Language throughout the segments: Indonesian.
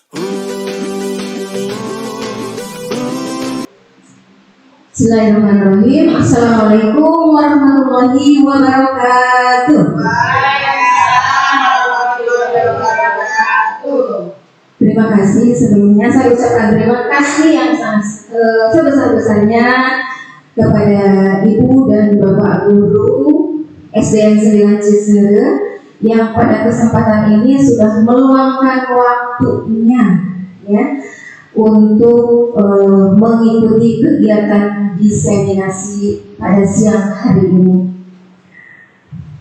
Bismillahirrahmanirrahim. Assalamualaikum warahmatullahi wabarakatuh. Terima kasih sebelumnya saya ucapkan terima kasih yang sangat sebesar-besarnya kepada Ibu dan Bapak Guru SDN 9 Ciseure yang pada kesempatan ini sudah meluangkan waktunya ya untuk mengikuti kegiatan diseminasi pada siang hari ini.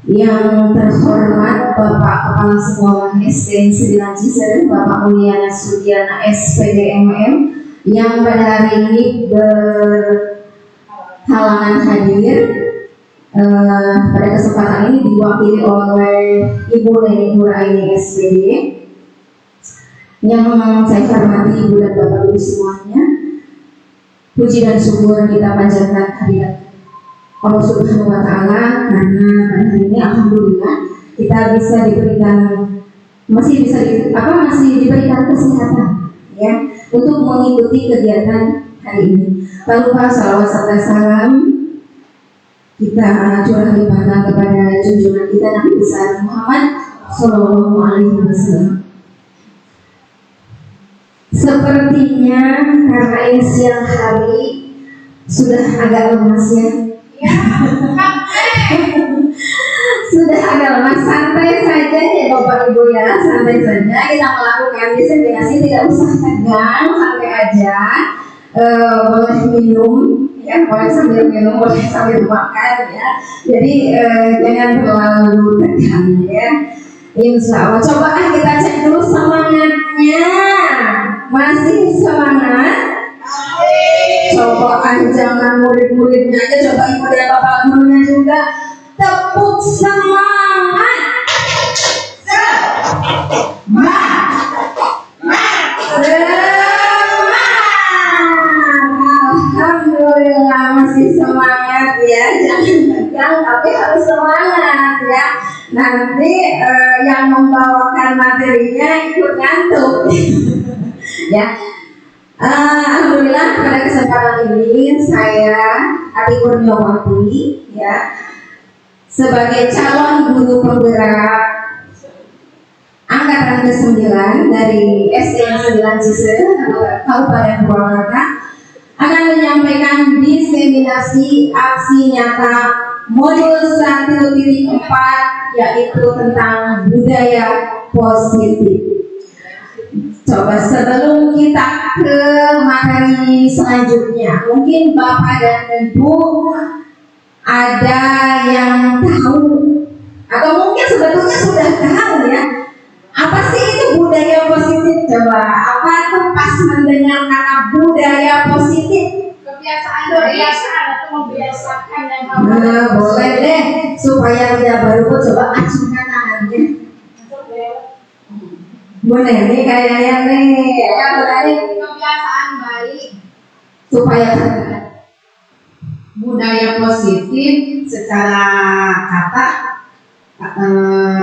Yang terhormat Bapak Kepala Sekolah SDN 9 Ciseure, Bapak Mulyana Sudiana SPD MM, yang pada hari ini berhalangan hadir. Pada kesempatan ini diwakili oleh Ibu Neni Nuraini SPD, yang saya hormati Ibu dan Bapak Ibu semuanya. Puji dan syukur kita panjatkan kehadirat Allah Subhanahu wa Ta'ala, karena pada hari ini alhamdulillah kita masih diberikan kesehatan ya untuk mengikuti kegiatan hari ini. Tak lupa salawat serta salam kita curah limpahkan kepada junjungan kita Nabi besar Muhammad Sallallahu Alaihi Wasallam. Sepertinya karena ini siang hari sudah agak lemas ya. Sudah agak lemas, santai saja ya Bapak Ibu ya, santai saja kita melakukan diseminasi, tidak usah tegang, santai aja. Boleh minum ya, boleh sambil minum, boleh sambil makan ya. Jadi jangan terlalu tegang ya. Insya Allah, coba kita cek dulu semangatnya. Masih semangat? Coba jangan murid-muridnya aja, coba ibu dan bapak gurunya juga tepuk semangat. Alhamdulillah masih semangat ya, jangan tegang tapi harus semangat ya. Nanti yang membawakan materinya ikut ngantuk ya. Alhamdulillah pada kesempatan ini saya Ati Kurniawati ya, sebagai calon guru penggerak angkatan ke-9 dari SDN 9 Ciseure Kabupaten Purwakarta akan menyampaikan diseminasi aksi nyata modul 1.4, yaitu tentang budaya positif. Coba sebelum kita ke materi selanjutnya, mungkin Bapak dan Ibu ada yang tahu atau mungkin sebetulnya sudah tahu ya, apa sih itu budaya positif? Coba apa tuh pas mendengar kata budaya positif? Kebiasaan atau membiasakan yang boleh deh, supaya tidak baru coba acungkan tangannya. Boleh nih kayaknya nih ya, berarti kebiasaan baik supaya budaya positif secara kata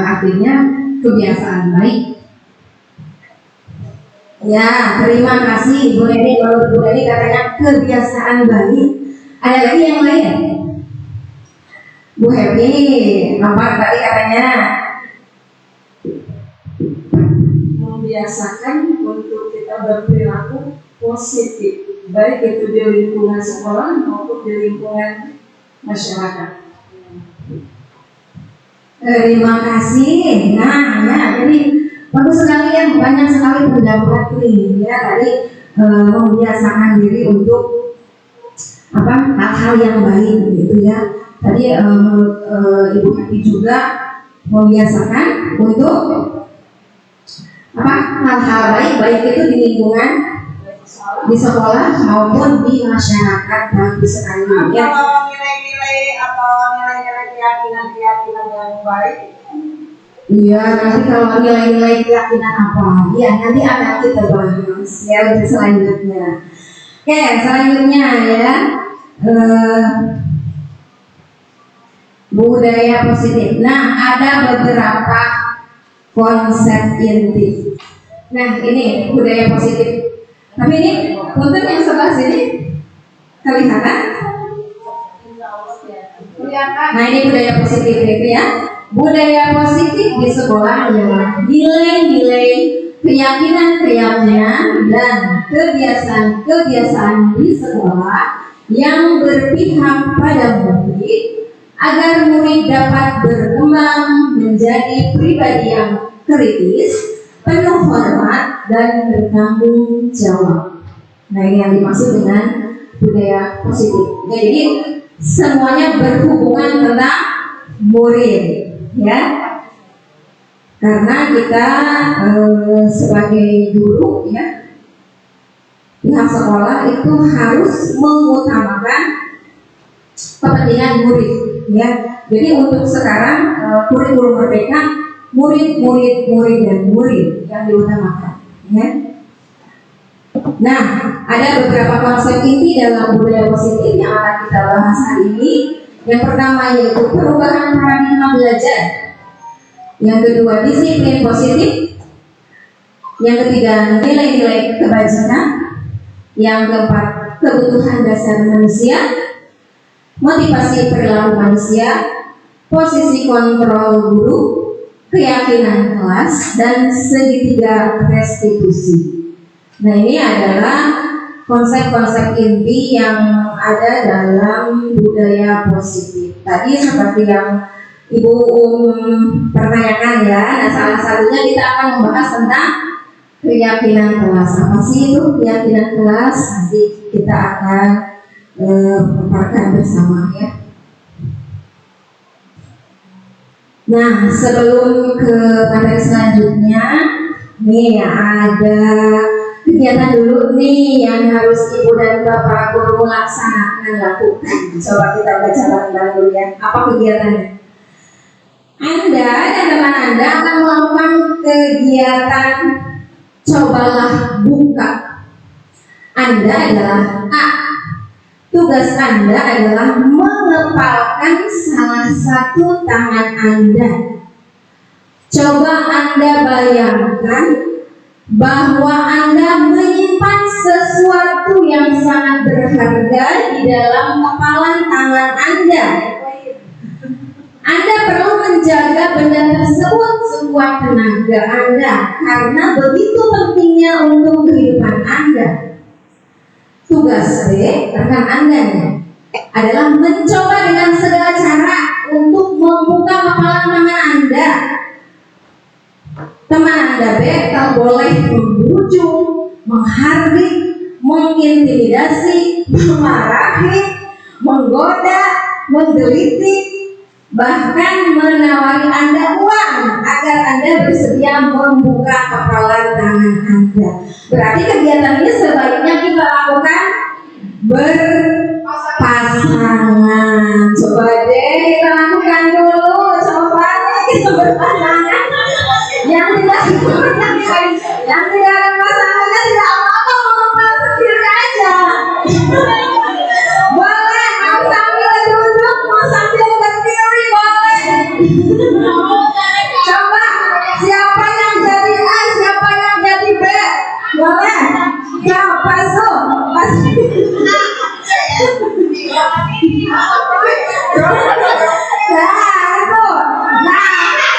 artinya kebiasaan baik. Ya, terima kasih Ibu Neni. Kalau Ibu Neni katanya kebiasaan baik, ada lagi yang lain? Bu Happy nomor tadi katanya membiasakan untuk kita berperilaku positif, baik itu di lingkungan sekolah maupun di lingkungan masyarakat. Terima kasih. Nah, ya, jadi bagus sekali ya, banyak sekali pendapat nih ya tadi membiasakan diri untuk hal-hal yang baik gitu ya. Tadi Ibu Happy juga membiasakan untuk hal-hal baik itu di lingkungan, di sekolah maupun di masyarakat. Bagus sekali ya. Kalau nilai-nilai atau nilai-nilai keyakinan yang baik. Iya, nanti kalau nilai-nilai keyakinan apa? Iya, nanti akan kita bahas ya untuk selanjutnya. Oke, selanjutnya ya budaya positif. Nah, ada beberapa konsep inti Nah, ini budaya positif. Tapi ini punten yang sebelah sini kelihatan. Nah, ini budaya positif itu ya. Budaya positif di sekolah adalah nilai-nilai, keyakinan-keyakinan dan kebiasaan-kebiasaan di sekolah yang berpihak pada murid agar murid dapat berkembang menjadi pribadi yang kritis, penuh hormat dan bertanggung jawab. Nah, ini yang dimaksud dengan budaya positif. Ya, jadi semuanya berhubungan tentang murid, ya. Karena kita sebagai guru, ya, pihak sekolah itu harus mengutamakan kepentingan murid, ya. Jadi untuk sekarang kurikulum merdeka murid dan murid yang diutamakan, ya. Nah, ada beberapa konsep inti dalam budaya positif yang akan kita bahas hari ini. Yang pertama yaitu perubahan paradigma belajar. Yang kedua, disiplin positif. Yang ketiga, nilai-nilai kebajikan. Yang keempat, kebutuhan dasar manusia, motivasi perilaku manusia, posisi kontrol guru, keyakinan kelas, dan segitiga restitusi. Nah, ini adalah konsep-konsep inti yang ada dalam budaya positif. Tadi seperti yang Ibu pertanyakan, ya. Nah, salah satunya kita akan membahas tentang keyakinan kelas. Apa sih itu keyakinan kelas? Nanti kita akan paparkan bersama, ya. Nah, sebelum ke materi selanjutnya, nih ada kegiatan dulu nih yang harus Ibu dan Bapak guru laksanakan, lakukan. Coba kita baca bareng-bareng dulu, ya. Apa kegiatannya? Anda dan teman Anda akan melakukan kegiatan cobalah buka. Anda adalah A. Tugas Anda adalah mengepalkan salah satu tangan Anda. Coba Anda bayangkan bahwa Anda menyimpan sesuatu yang sangat berharga di dalam kepalan tangan Anda. Anda perlu menjaga benda tersebut sekuat tenaga Anda karena begitu pentingnya untuk kehidupan Anda. Tugas B, rekan Anda adalah mencoba dengan segala cara untuk membuka kepalan tangan Anda. Teman Anda B tak boleh membujuk, menghardik, mengintimidasi, memarahi, menggoda, menggelitik, bahkan menawari Anda uang agar Anda bersedia membuka kepalan tangan Anda. Berarti kegiatan ini sebaiknya kita lakukan berpasangan. Coba deh kita lakukan dulu. Coba deh kita berpasangan. Yang tidak ada pasangannya tidak apa-apa, mau sendiri aja. Boleh, mau sambil duduk, mau sambil berdiri, boleh. Coba, siapa yang jadi A, siapa yang jadi B? Boleh. Siapa tuh?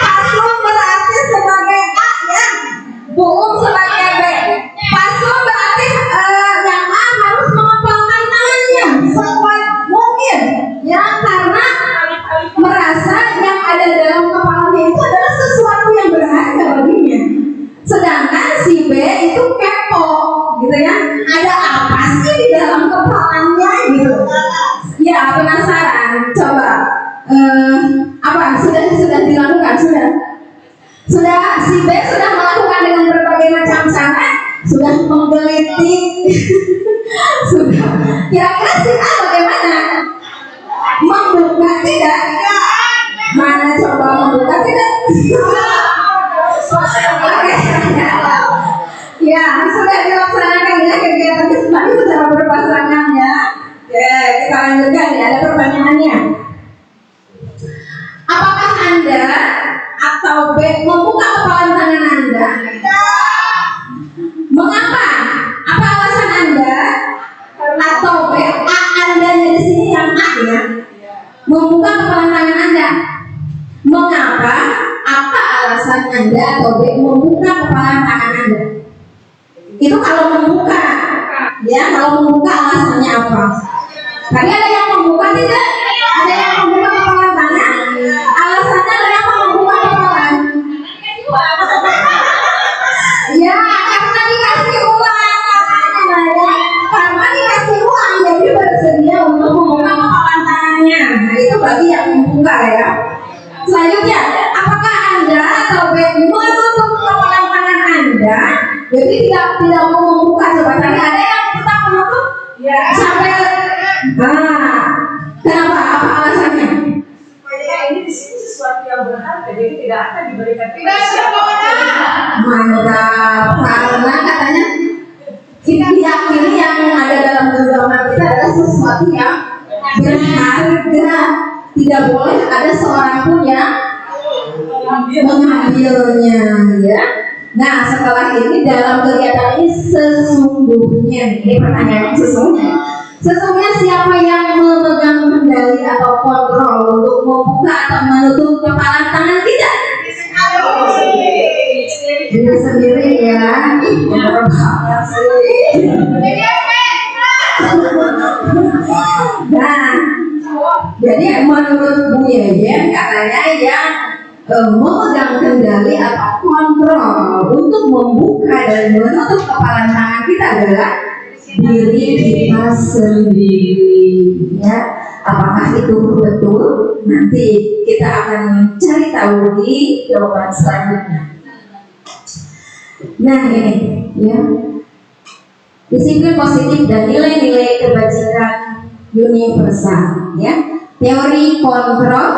Paslon berarti sebagai A, ya. Bohong sebagai B. Paslon berarti yang A harus mengepalkan tangannya sekuat mungkin, ya, karena merasa yang ada dalam kepalanya itu adalah sesuatu yang berharga baginya. Sedangkan si B itu kepo, gitu ya. Ada apa sih di dalam kepalanya, gitu. Ya, penasaran. Coba apa sudah dilakukan, sudah si B sudah melakukan dengan berbagai macam cara, sudah menggelitik. Sudah. Kira-kira si A bagaimana? Membuka tidak? Mana coba membuka tidak? Ya, sudah dilaksanakan, ya, kegiatan tadi secara berpasangan, ya. Oke, kita lanjutkan, ya. Ada pertanyaannya. Apakah Anda atau B membuka kepalan tangan Anda? atau B membuka kepala tangan Anda. Itu kalau membuka, ya kalau membuka alasannya apa? Tadi ada yang membuka tidak? Ada yang membuka kepala tangan. Alasannya kenapa membuka kepala? Ya karena dikasih uang katanya ya. Karena dikasih uang jadi bersedia untuk membuka kepala tangannya. Nah itu bagi yang membuka ya. Selanjutnya, apakah Anda atau B menutup kepala tangan Anda? Jadi tidak mau membuka. Coba tadi ada yang tetap menutup sampai kenapa? Apa alasannya? Supaya ini di sini sesuatu yang berharga, jadi tidak akan diberikan Tidak siapapun. Mantap, karena katanya kita diyakini yang ada dalam genggaman kita adalah sesuatu yang berharga. Tidak boleh ada seorang pun yang mengambilnya, ya. Nah, setelah ini dalam kegiatan ini sesungguhnya, ini pertanyaannya sesungguhnya siapa yang memegang kendali atau kontrol untuk membuka atau menutup kepala tangan kita? Diri sendiri ya. Nah, jadi menurut Bu Yeyen katanya yang memegang kendali atau kontrol untuk membuka dan menutup kepala tangan kita adalah diri kita sendiri, ya. Apakah itu betul? Nanti kita akan cari tahu di jawaban selanjutnya. Nah ini, ya, disiplin positif dan nilai-nilai kebajikan universal, ya. Teori kontrol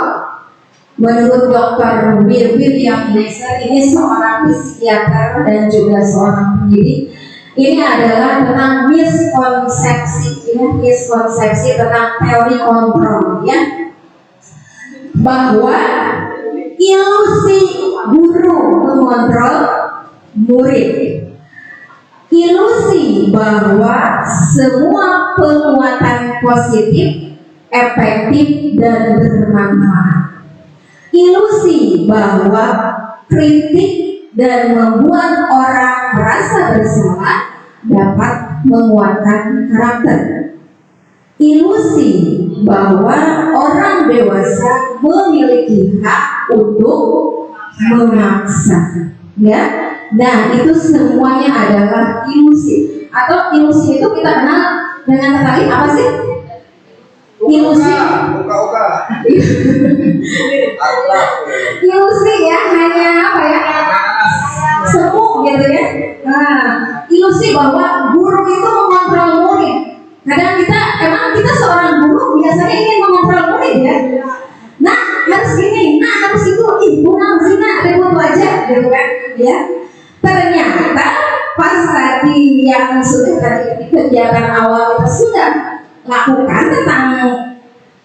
menurut Dr. William Glasser, ini seorang psikiater dan juga seorang pendidik. Ini adalah tentang miskonsepsi tentang teori kontrol, ya, bahwa ilusi guru mengontrol murid, ilusi bahwa semua penguatan positif efektif dan bermanfaat, ilusi bahwa kritik dan membuat orang merasa bersalah dapat menguatkan karakter, ilusi bahwa orang dewasa memiliki hak untuk memaksa, ya. Nah itu semuanya adalah ilusi, atau ilusi itu kita kenal dengan kata lain apa sih? Ilusi ilusi ya, hanya apa ya, semu gitu ya. Nah, ilusi bahwa guru itu mengontrol murid. Kadang emang kita seorang guru biasanya ingin mengontrol murid ya. Nah harus gini, nah harus itu, ibu harus ini, ribut aja gitu kan, ya. Ternyata pas tadi yang sudah tadi kegiatan awal kita sudah lakukan tentang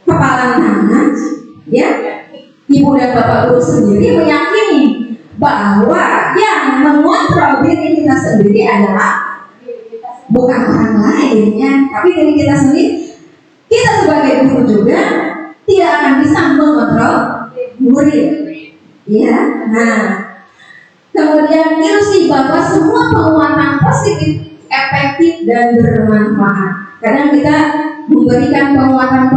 kepala tangan, ya, ibu dan bapak guru sendiri meyakini bahwa yang mengontrol diri kita sendiri adalah bukan orang lain, ya, tapi diri kita sendiri. Kita sebagai guru juga tidak akan bisa mengontrol murid, ya. Nah, kemudian ilusi bahwa semua penguatan positif efektif dan bermanfaat. Kadang kita memberikan penguatan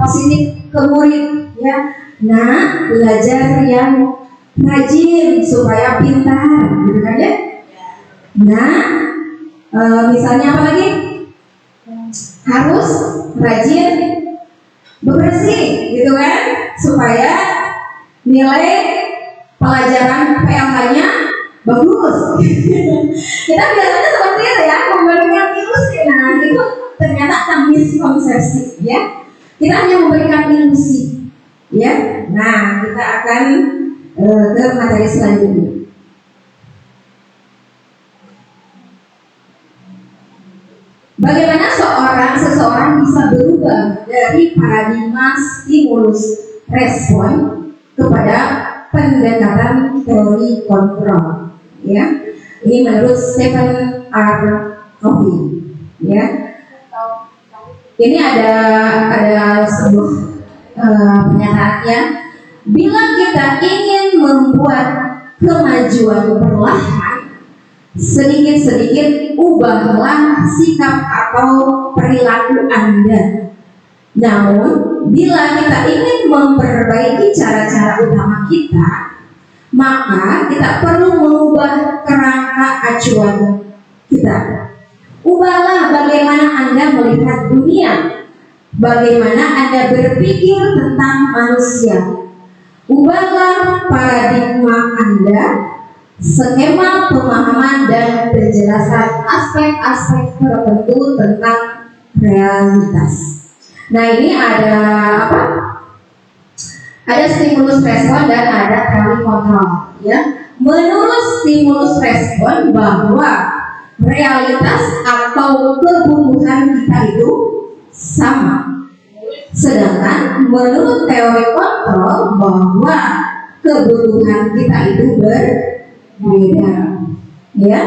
positif ke murid, ya. Nah, belajar yang rajin supaya pintar, gitu kan ya. Nah, misalnya apa lagi? Harus rajin bebersih, gitu kan, supaya nilai pelajaran PLK-nya bagus. Kita biasanya seperti itu ya, memberikan ilusi. Nah, itu ternyata miskonsepsi, ya. Kita hanya memberikan ilusi, ya. Nah, kita akan ke materi selanjutnya. Bagaimana seseorang bisa berubah dari paradigma stimulus respon kepada pendekatan teori kontrol, ya. Ini menurut Stephen R. Covey, ya. Ini ada sebuah pernyataannya. Bila kita ingin membuat kemajuan perlahan, sedikit-sedikit ubahlah sikap atau perilaku Anda. Namun, bila kita ingin memperbaiki cara-cara utama kita, maka kita perlu mengubah kerangka acuan kita. Ubahlah bagaimana Anda melihat dunia, bagaimana Anda berpikir tentang manusia. Ubahlah paradigma Anda, skema pemahaman dan penjelasan aspek-aspek tertentu tentang realitas. Nah, ini ada apa? Ada stimulus respon dan ada teori kontrol, ya. Menurut stimulus respon bahwa realitas atau kebutuhan kita itu sama. Sedangkan menurut teori kontrol bahwa kebutuhan kita itu berbeda, ya.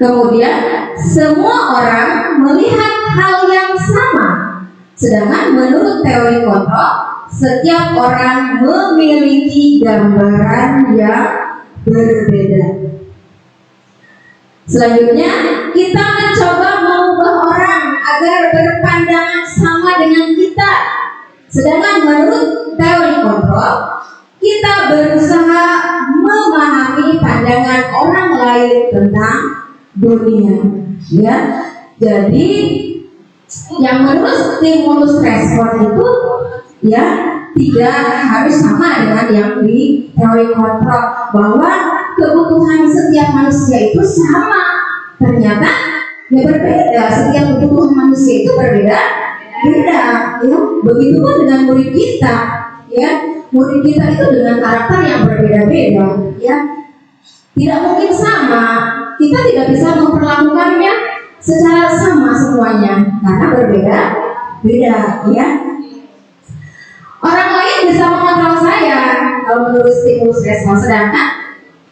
Kemudian semua orang melihat hal yang sama. Sedangkan menurut teori kontrol, setiap orang memiliki gambaran yang berbeda. Selanjutnya, kita mencoba mengubah orang agar berpandangan sama dengan kita. Sedangkan menurut teori kontrol, kita berusaha memahami pandangan orang lain tentang dunia, ya. Jadi yang menurut stimulus respon itu, ya, tidak harus sama dengan yang di teori kontrol bahwa kebutuhan setiap manusia itu sama. Ternyata ya berbeda, setiap kebutuhan manusia itu berbeda, ya. Begitupun dengan murid kita, ya. Murid kita itu dengan karakter yang berbeda-beda, ya. Tidak mungkin sama. Kita tidak bisa memperlakukannya secara sama semuanya karena berbeda-beda, ya. Orang lain bisa mengontrol saya kalau menurut stimulus respon, sedangkan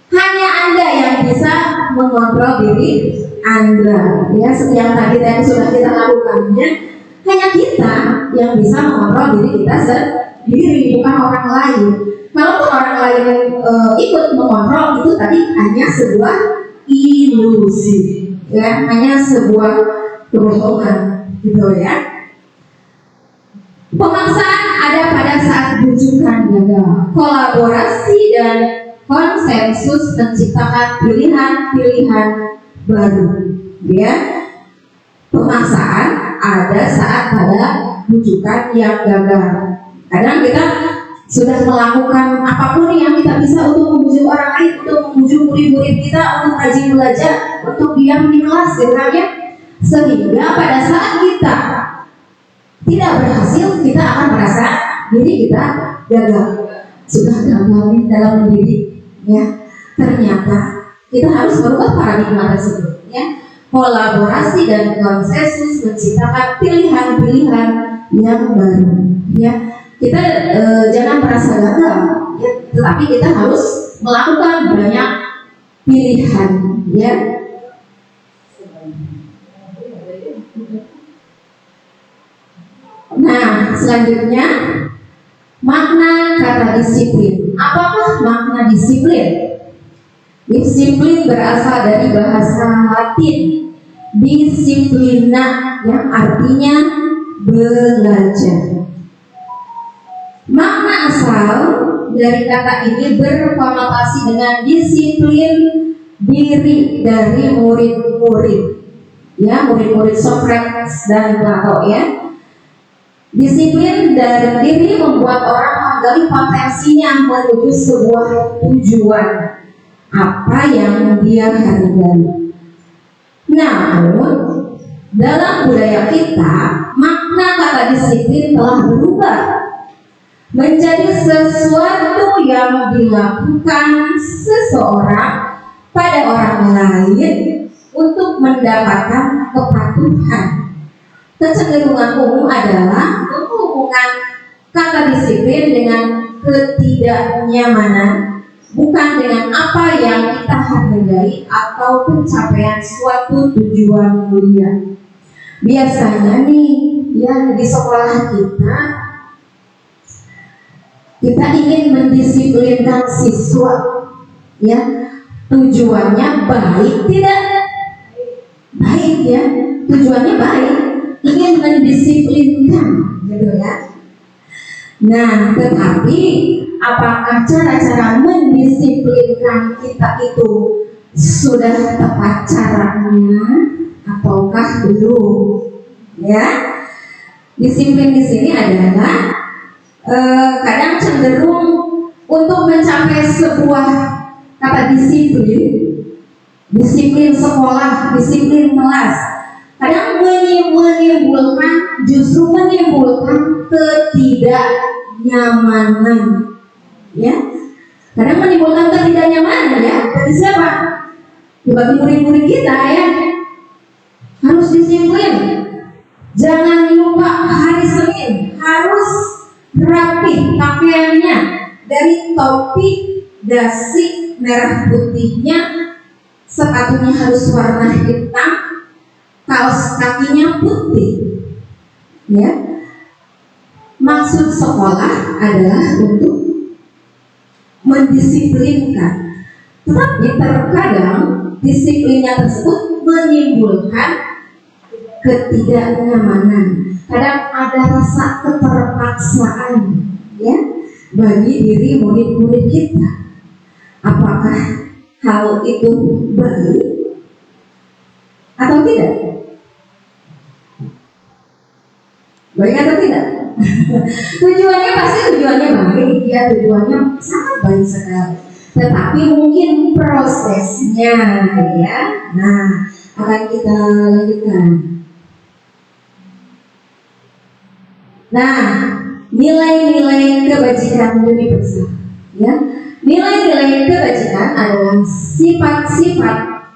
hanya Anda yang bisa mengontrol diri Anda, ya. Seperti yang tadi sudah kita lakukannya, hanya kita yang bisa mengontrol diri kita sendiri, bukan orang lain. Kalaupun orang lain ikut mengontrol, itu tadi hanya sebuah ilusi, ya, hanya sebuah kebohongan, gitu, ya. Pemaksaan ada pada saat bujukan gagal. Kolaborasi dan konsensus menciptakan pilihan-pilihan baru, ya. Pemaksaan ada saat pada bujukan yang gagal. Kadang kita sudah melakukan apapun yang kita bisa untuk membujuk orang lain, untuk membujuk murid-murid kita untuk rajin belajar, untuk diam di kelas, ya. Sehingga pada saat kita tidak berhasil, kita akan merasa diri kita gagal, sudah gagal dalam mendidik, ya. Ternyata kita harus merubah paradigma tersebut, ya. Kolaborasi dan konsensus menciptakan pilihan-pilihan yang baru, ya. Kita jangan merasa gagal, ya, tetapi kita harus melakukan banyak pilihan, ya. Nah, selanjutnya makna kata disiplin. Apakah makna disiplin? Disiplin berasal dari bahasa Latin disiplina, yang artinya belajar. Makna asal dari kata ini berkonotasi dengan disiplin diri dari murid-murid, ya, murid-murid Socrates dan Plato, ya. Disiplin dari diri membuat orang menggali potensinya menuju sebuah tujuan apa yang dia hargai. Namun dalam budaya kita, makna kata disiplin telah berubah menjadi sesuatu yang dilakukan seseorang pada orang lain untuk mendapatkan kepatuhan. Kecenderungan umum adalah menghubungkan kata disiplin dengan ketidaknyamanan, bukan dengan apa yang kita hargai atau pencapaian suatu tujuan mulia. Biasanya nih, ya, di sekolah kita kita ingin mendisiplinkan siswa, ya, tujuannya baik tidak? Baik ya, tujuannya baik, ingin mendisiplinkan, gitu ya. Nah, tetapi apakah cara-cara mendisiplinkan kita itu sudah tepat caranya ataukah belum? Ya, disiplin di sini adalah kadang cenderung untuk mencapai sebuah kata disiplin sekolah, disiplin kelas, kadang justru menimbulkan ketidaknyamanan, ya. Kadang menimbulkan ketidaknyamanan, ya. Bagi siapa? Bagi murid-murid kita, ya. Harus disiplin. Jangan lupa hari Senin harus rapi pakaiannya, dari topi, dasi merah putihnya, sepatunya harus warna hitam, kaos kakinya putih, ya. Maksud sekolah adalah untuk mendisiplinkan, tetapi terkadang disiplinnya tersebut menimbulkan ketidaknyamanan. Kadang ada rasa keterpaksaan, ya, bagi diri murid-murid kita. Apakah hal itu baik atau tidak? Baik atau tidak? Tujuannya pasti tujuannya baik, ya, tujuannya sangat baik sekali. Tetapi mungkin prosesnya, ya. Nah, akan kita lanjutkan. Nah, nilai-nilai kebajikan universal, ya. Nilai-nilai kebajikan adalah sifat-sifat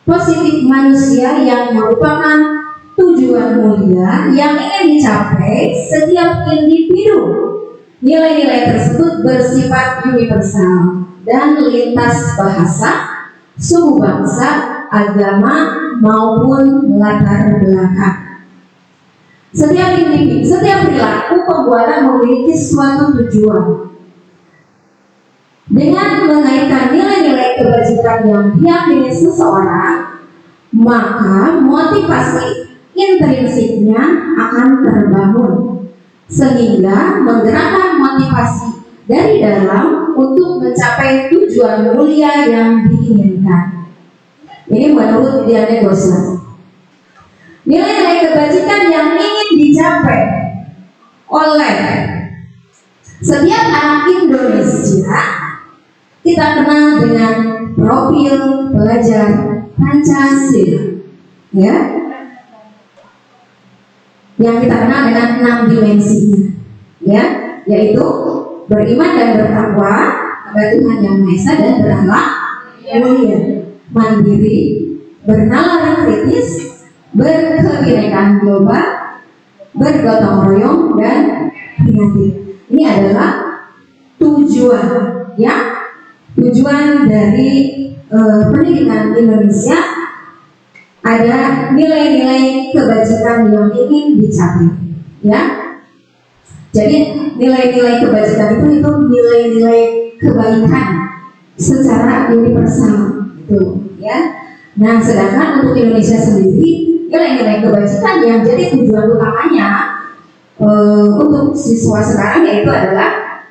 positif manusia yang merupakan tujuan mulia yang ingin dicapai setiap individu. Nilai-nilai tersebut bersifat universal dan lintas bahasa, suku bangsa, agama maupun latar belakang. Setiap individu, setiap perilaku pembuatan memiliki suatu tujuan. Dengan mengaitkan nilai-nilai kebajikan yang diyakini seseorang, maka motivasi intrinsiknya akan terbangun, sehingga menggerakkan motivasi dari dalam untuk mencapai tujuan mulia yang diinginkan. Ini menurut Diane Goslar. Nilai-nilai kebajikan yang ingin dicapai oleh setiap anak Indonesia kita kenal dengan profil pelajar Pancasila, ya, yang kita kenal dengan 6 dimensinya, ya, yaitu beriman dan bertakwa kepada Tuhan Yang Maha Esa dan berakhlak mulia, mandiri, bernalar kritis, berkebinekaan global, bergotong royong dan prihatin. Ini adalah tujuan, ya, tujuan dari pendidikan Indonesia. Ada nilai-nilai kebajikan yang ingin dicapai, ya. Jadi nilai-nilai kebajikan itu nilai-nilai kebaikan secara universal, itu, ya. Nah, sedangkan untuk Indonesia sendiri, nilai-nilai kebajikan yang jadi tujuan utamanya untuk siswa sekarang yaitu adalah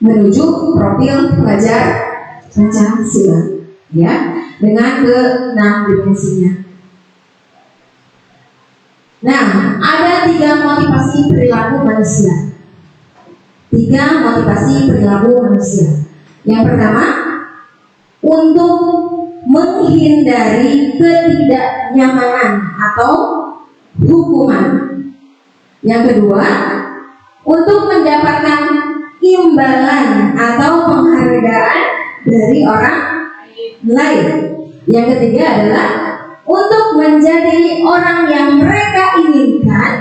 menuju profil pelajar Pancasila, ya, dengan ke-6 dimensinya. Nah, ada 3 motivasi perilaku manusia. 3 motivasi perilaku manusia. Yang pertama, untuk menghindari ketidaknyamanan atau hukuman. Yang kedua, untuk mendapatkan imbalan atau penghargaan dari orang lain. Yang ketiga adalah untuk menjadi orang yang mereka inginkan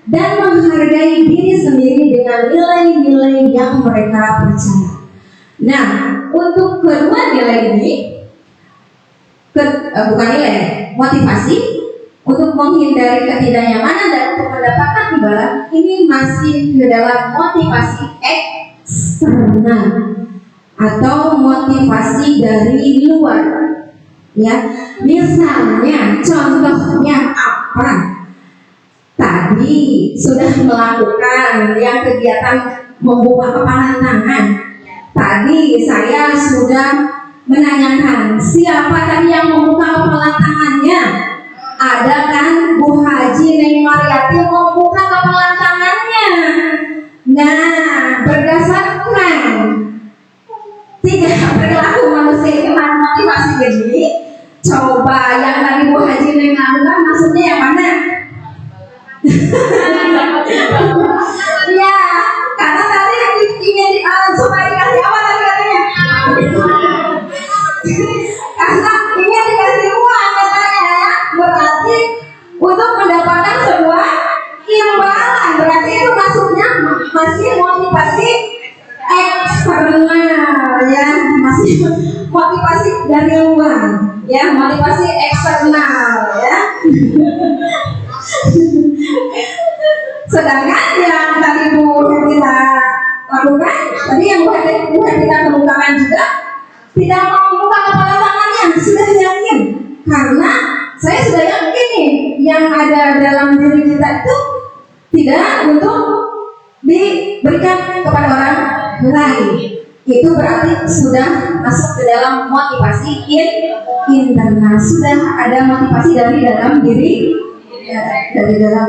dan menghargai diri sendiri dengan nilai-nilai yang mereka percaya. Nah, untuk kedua nilai ini, bukan nilai, motivasi untuk menghindari ketidaknyamanan dan untuk mendapatkan imbalan, ini masih ke dalam motivasi ekstrinsi. eksternal atau motivasi dari luar. Ya, misalnya contohnya apa? Tadi sudah melakukan yang kegiatan membuka kepalan tangan. Tadi saya sudah menanyakan siapa tadi yang membuka kepalan tangannya. Ada kan Bu Haji Neng Mariati membuka kepalan tangannya. Nah, berdasarkan tiga perilaku manusia iman motivasi ini, coba yang tadi Bu Haji Neng lakukan maksudnya yang mana? Ya, karena tadi ingin supaya dikasih apa tadi katanya? Karena ingin dikasih uang katanya ya, berarti untuk mendapatkan sebuah imbalan, berarti itu maksudnya masih motivasi eksternal ya, masih motivasi dari luar ya, motivasi eksternal ya. Sedangkan yang tadi Bu kita lakukan, tadi yang Bu kita kemukakan juga tidak mau membuka kepala tangannya, sudah yakin karena saya sudah yakin nih yang ada dalam diri kita itu tidak untuk diberikan kepada orang lain. Itu berarti sudah masuk ke dalam motivasi internal, sudah ada motivasi dari dalam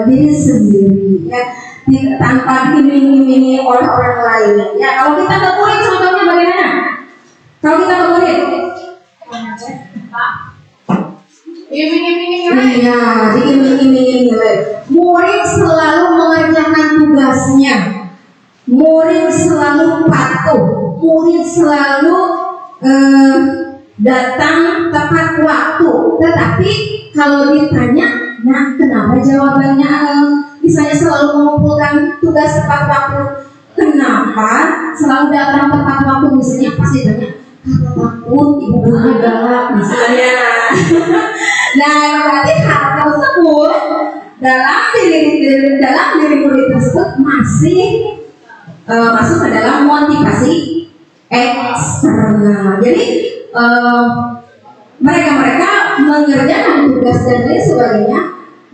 diri sendiri ya, tanpa diiming-imingi oleh orang lain ya. Kalau kita ke murid contohnya bagaimana? Kalau kita ke murid iya, diiming-imingi. Murid selalu mengerjakan tugasnya, murid selalu patuh, murid selalu datang tepat waktu. Tetapi kalau ditanya, nah kenapa jawabannya misalnya selalu mengumpulkan tugas tepat waktu, kenapa selalu datang tepat waktu, misalnya pasti tanya karena takut ibu gurunya galak misalnya. Nah berarti hal tersebut dalam diri murid tersebut masih masuk ke dalam motivasi eksternal. Jadi mereka mengerjakan tugas dan lain sebagainya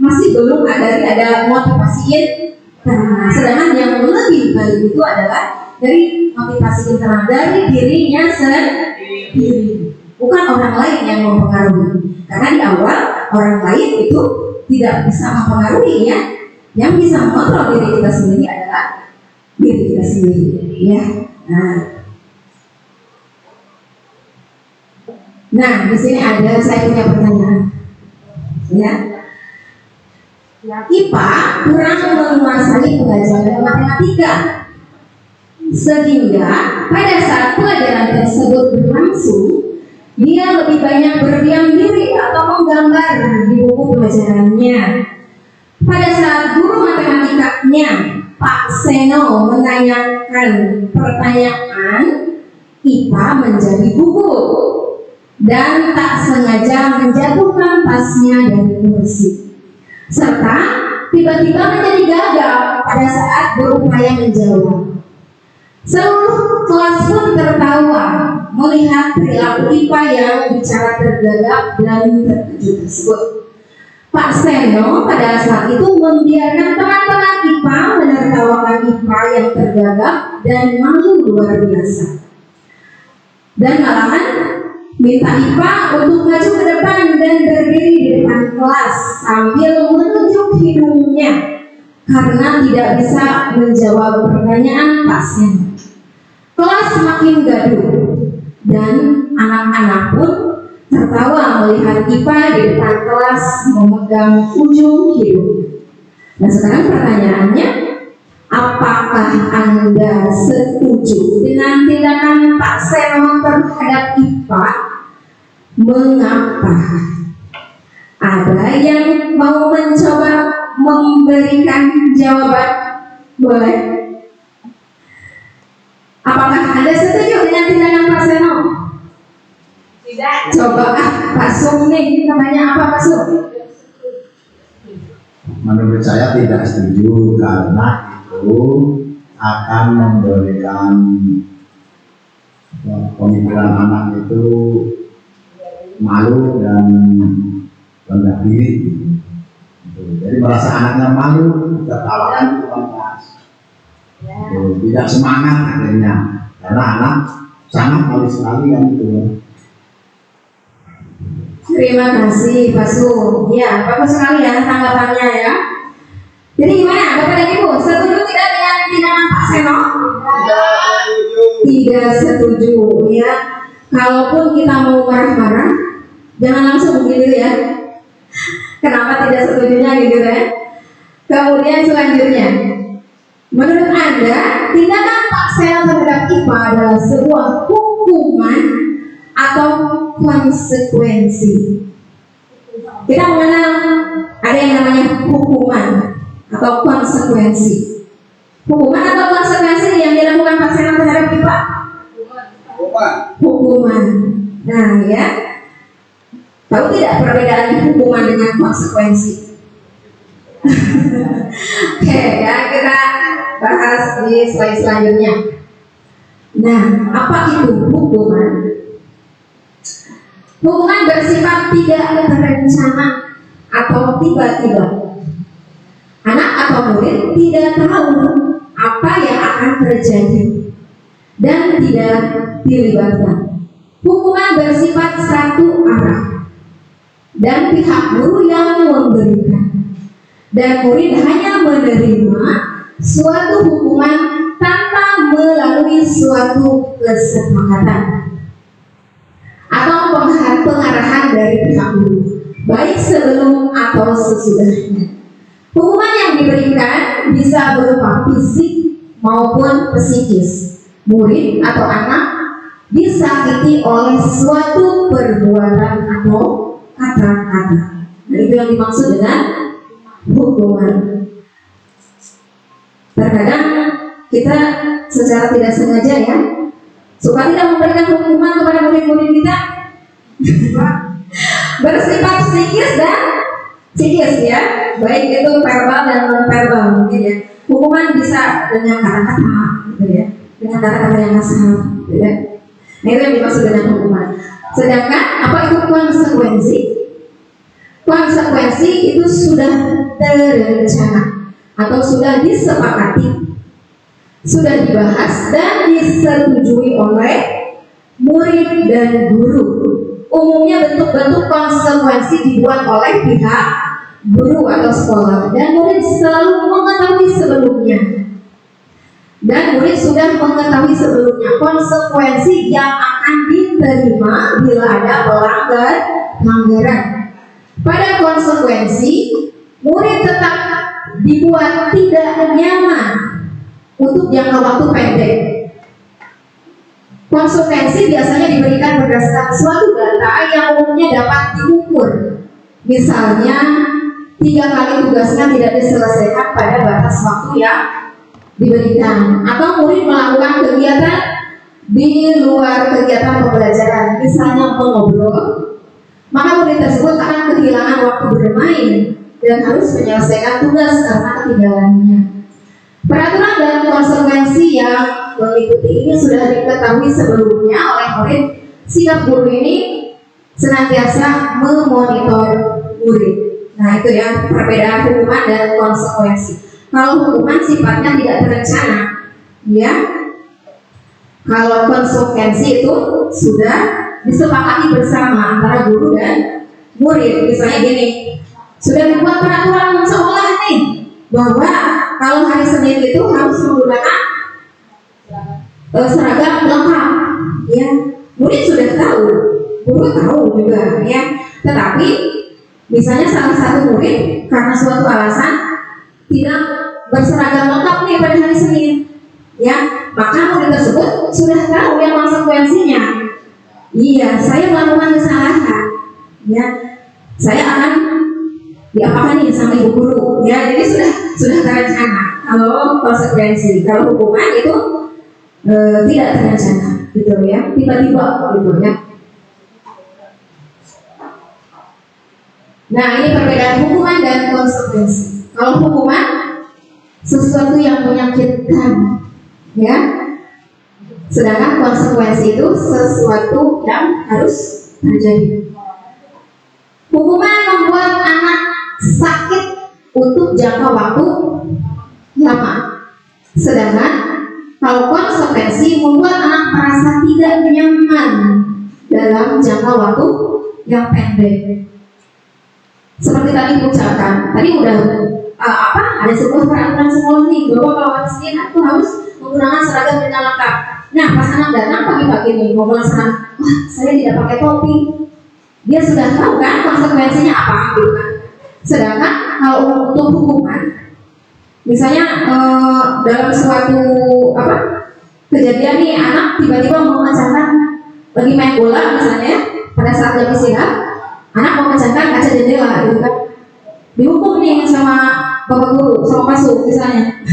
masih belum ada motivasi internal. Sedangkan yang lebih baik itu adalah dari motivasi internal dari dirinya sendiri, bukan orang lain yang mempengaruhi. Karena di awal orang lain itu tidak bisa mempengaruhi ya. Yang bisa mengontrol diri kita sendiri adalah diri kita sendiri ya. Nah, di sini saya punya pertanyaan. Ya. IPA kurang menguasai pelajaran matematika, sehingga pada saat pelajaran tersebut berlangsung, dia lebih banyak berdiam diri atau menggambar di buku pelajarannya. Pada saat guru matematikanya, Pak Seno, menanyakan pertanyaan, IPA menjadi gugup dan tak sengaja menjatuhkan tasnya dari kursi, serta tiba-tiba menjadi gagal pada saat berupaya menjawab. Seluruh kelas pun tertawa melihat perilaku IPA yang bicara tergagap dan terkejut tersebut. Pak Seno pada saat itu membiarkan teman-teman IPA menertawakan IPA yang tergagap dan malu luar biasa, dan malahan minta IPA untuk maju ke depan dan berdiri di depan kelas sambil menunjuk hidungnya karena tidak bisa menjawab pertanyaan Pak Seno. Kelas semakin gaduh dan anak-anak pun tertawa melihat IPA di depan kelas memegang ujung hidung. Nah sekarang pertanyaannya, apakah Anda setuju dengan tindakan Pak Seno terhadap IPA? Mengapa? Ada yang mau mencoba memberikan jawaban? Boleh? Apakah Anda setuju dengan tindakan Pak Seno? Tidak. Coba Pak Sung nih, namanya apa Pak Sung? Menurut saya tidak setuju karena itu akan memberikan pemikiran anak itu malu dan rendah diri. Jadi merasa anaknya malu, tertawakan itu kelas. Tidak semangat akhirnya, karena anak sangat malu sekali kan itu. Terima kasih Pak Su. Ya, bagus sekali ya tanggapannya ya. Jadi gimana Bapak dan Ibu? Setuju tidak dengan tindakan Pak Seno? Tidak setuju ya. Kalaupun kita mau marah-marah, jangan langsung begitu ya. Kenapa tidak setujunya gitu ya? Kemudian selanjutnya, menurut Anda tindakan Pak Seno terhadap IPA adalah sebuah hukuman atau konsekuensi? Kita mengenal ada yang namanya hukuman atau konsekuensi. Hukuman atau konsekuensi yang dilakukan Pak Seno terhadap IPA? Hukuman. Nah ya, tahu tidak perbedaan hukuman dengan konsekuensi? Oke ya, kita bahas di slide selanjutnya. Nah, apa itu hukuman? Hukuman bersifat tidak terencana atau tiba-tiba. Anak atau murid tidak tahu apa yang akan terjadi dan tidak dilibatkan. Hukuman bersifat satu arah dan pihak guru yang memberikan, dan murid hanya menerima suatu hukuman tanpa melalui suatu kesepakatan atau pengarahan dari pihak guru, baik sebelum atau sesudahnya. Hukuman yang diberikan bisa berupa fisik maupun psikis. Murid atau anak disakiti oleh suatu perbuatan atau kata-kata. Nah, itu yang dimaksud dengan hukuman. Terkadang kita secara tidak sengaja ya suka tidak memberikan hukuman kepada murid-murid kita bersifat psikis dan psikis ya, baik itu verbal dan non verbal mungkin ya. Hukuman bisa dengan kata-kata gitu ya, dengan kata-kata yang kasar gitu ya. Nah, itu yang dimaksud dengan hukuman. Sedangkan apa itu konsekuensi? Konsekuensi itu sudah terencana atau sudah disepakati, sudah dibahas dan disetujui oleh murid dan guru. Umumnya bentuk-bentuk konsekuensi dibuat oleh pihak guru atau sekolah, dan murid selalu mengetahui sebelumnya. Dan murid sudah mengetahui sebelumnya konsekuensi yang akan diterima bila ada pelanggaran. Pada konsekuensi, murid tetap dibuat tidak nyaman untuk jangka waktu pendek. Konsekuensi biasanya diberikan berdasarkan suatu data yang umumnya dapat diukur. Misalnya, 3 kali tugasnya tidak diselesaikan pada batas waktu yang diberikan, atau murid melakukan kegiatan di luar kegiatan pembelajaran, misalnya mengobrol, maka murid tersebut akan kehilangan waktu bermain dan harus menyelesaikan tugas karena ketinggalannya. Peraturan dan konsekuensi yang mengikuti ini sudah diketahui sebelumnya oleh murid. Sikap guru ini senantiasa memonitor murid. Nah, itu ya perbedaan hukuman dan konsekuensi. Kalau hukuman sifatnya tidak terencana, ya. Kalau konsekuensi itu sudah disepakati bersama antara guru dan murid. Misalnya gini, sudah dibuat peraturan sekolah nih bahwa kalau hari Senin itu harus menggunakan seragam lengkap, ya. Murid sudah tahu, guru tahu juga, ya. Tetapi misalnya salah satu murid karena suatu alasan tidak berseragam lengkap nih pada hari Senin, ya, maka murid tersebut sudah tahu yang konsekuensinya. Iya, saya melakukan kesalahan, ya, saya akan diapakan nih sama ibu guru, ya. Jadi sudah terencana. Kalau konsekuensi, kalau hukuman itu tidak terencana, gitu ya, tiba-tiba, gitu ya. Nah, ini perbedaan hukuman dan konsekuensi. Kalau hukuman sesuatu yang menyakitkan, ya, Sedangkan konsekuensi itu sesuatu yang harus terjadi. Hukuman membuat anak sakit untuk jangka waktu lama. Sedangkan kalau konsekuensi membuat anak merasa tidak nyaman dalam jangka waktu yang pendek. Seperti tadi ucapkan, tadi udah ada sebuah peraturan sekolah nih bahwa kalau miskin itu harus menggunakan seragam dengan lengkap. Nah, pas anak datang pagi-pagi nih mau melaksanakan, wah saya tidak pakai topi. Dia sudah tahu kan konsekuensinya apa, gitu kan. Sedangkan kalau untuk hukuman, misalnya dalam suatu kejadian nih anak tiba-tiba memecahkan lagi main bola misalnya pada saat jam istirahat, anak memecahkan kaca jendela, gitu kan. Dihukum nih sama bapak guru, sama pasuh misalnya.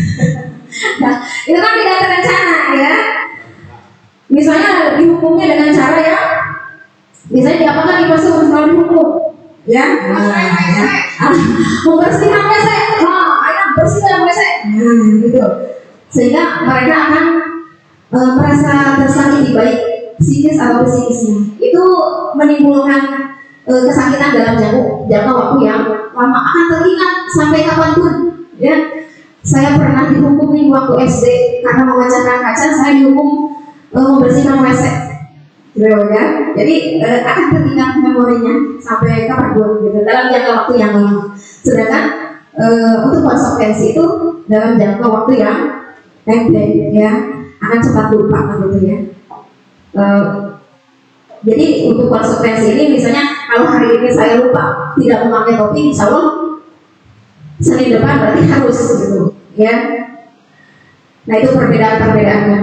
Nah, itu kan tidak terencana ya. Misalnya dihukumnya dengan cara ya, misalnya diapakan di pasuh selalu dihukum, ya. Membersihkan WC, ayo bersihkan WC, gitu. Sehingga mereka akan merasa tersakiti baik psikis atau psikisnya. Itu menimbulkan kesakitan dalam jangka waktu yang lama, akan teringat sampai kapanpun. Ya, saya pernah dihukum nih waktu SD karena memecahkan kaca, saya dihukum membersihkan WC. Ya, jadi akan teringat memorinya sampai kapanpun gitu, dalam jangka waktu yang lama. Sedangkan untuk konsekuensi itu dalam jangka waktu yang pendek, ya, akan cepat lupa gitu ya. Jadi untuk konsekuensi ini misalnya kalau hari ini saya lupa tidak memakai topi, insya Allah Senin depan berarti harus gitu, ya. Nah itu perbedaan-perbedaannya.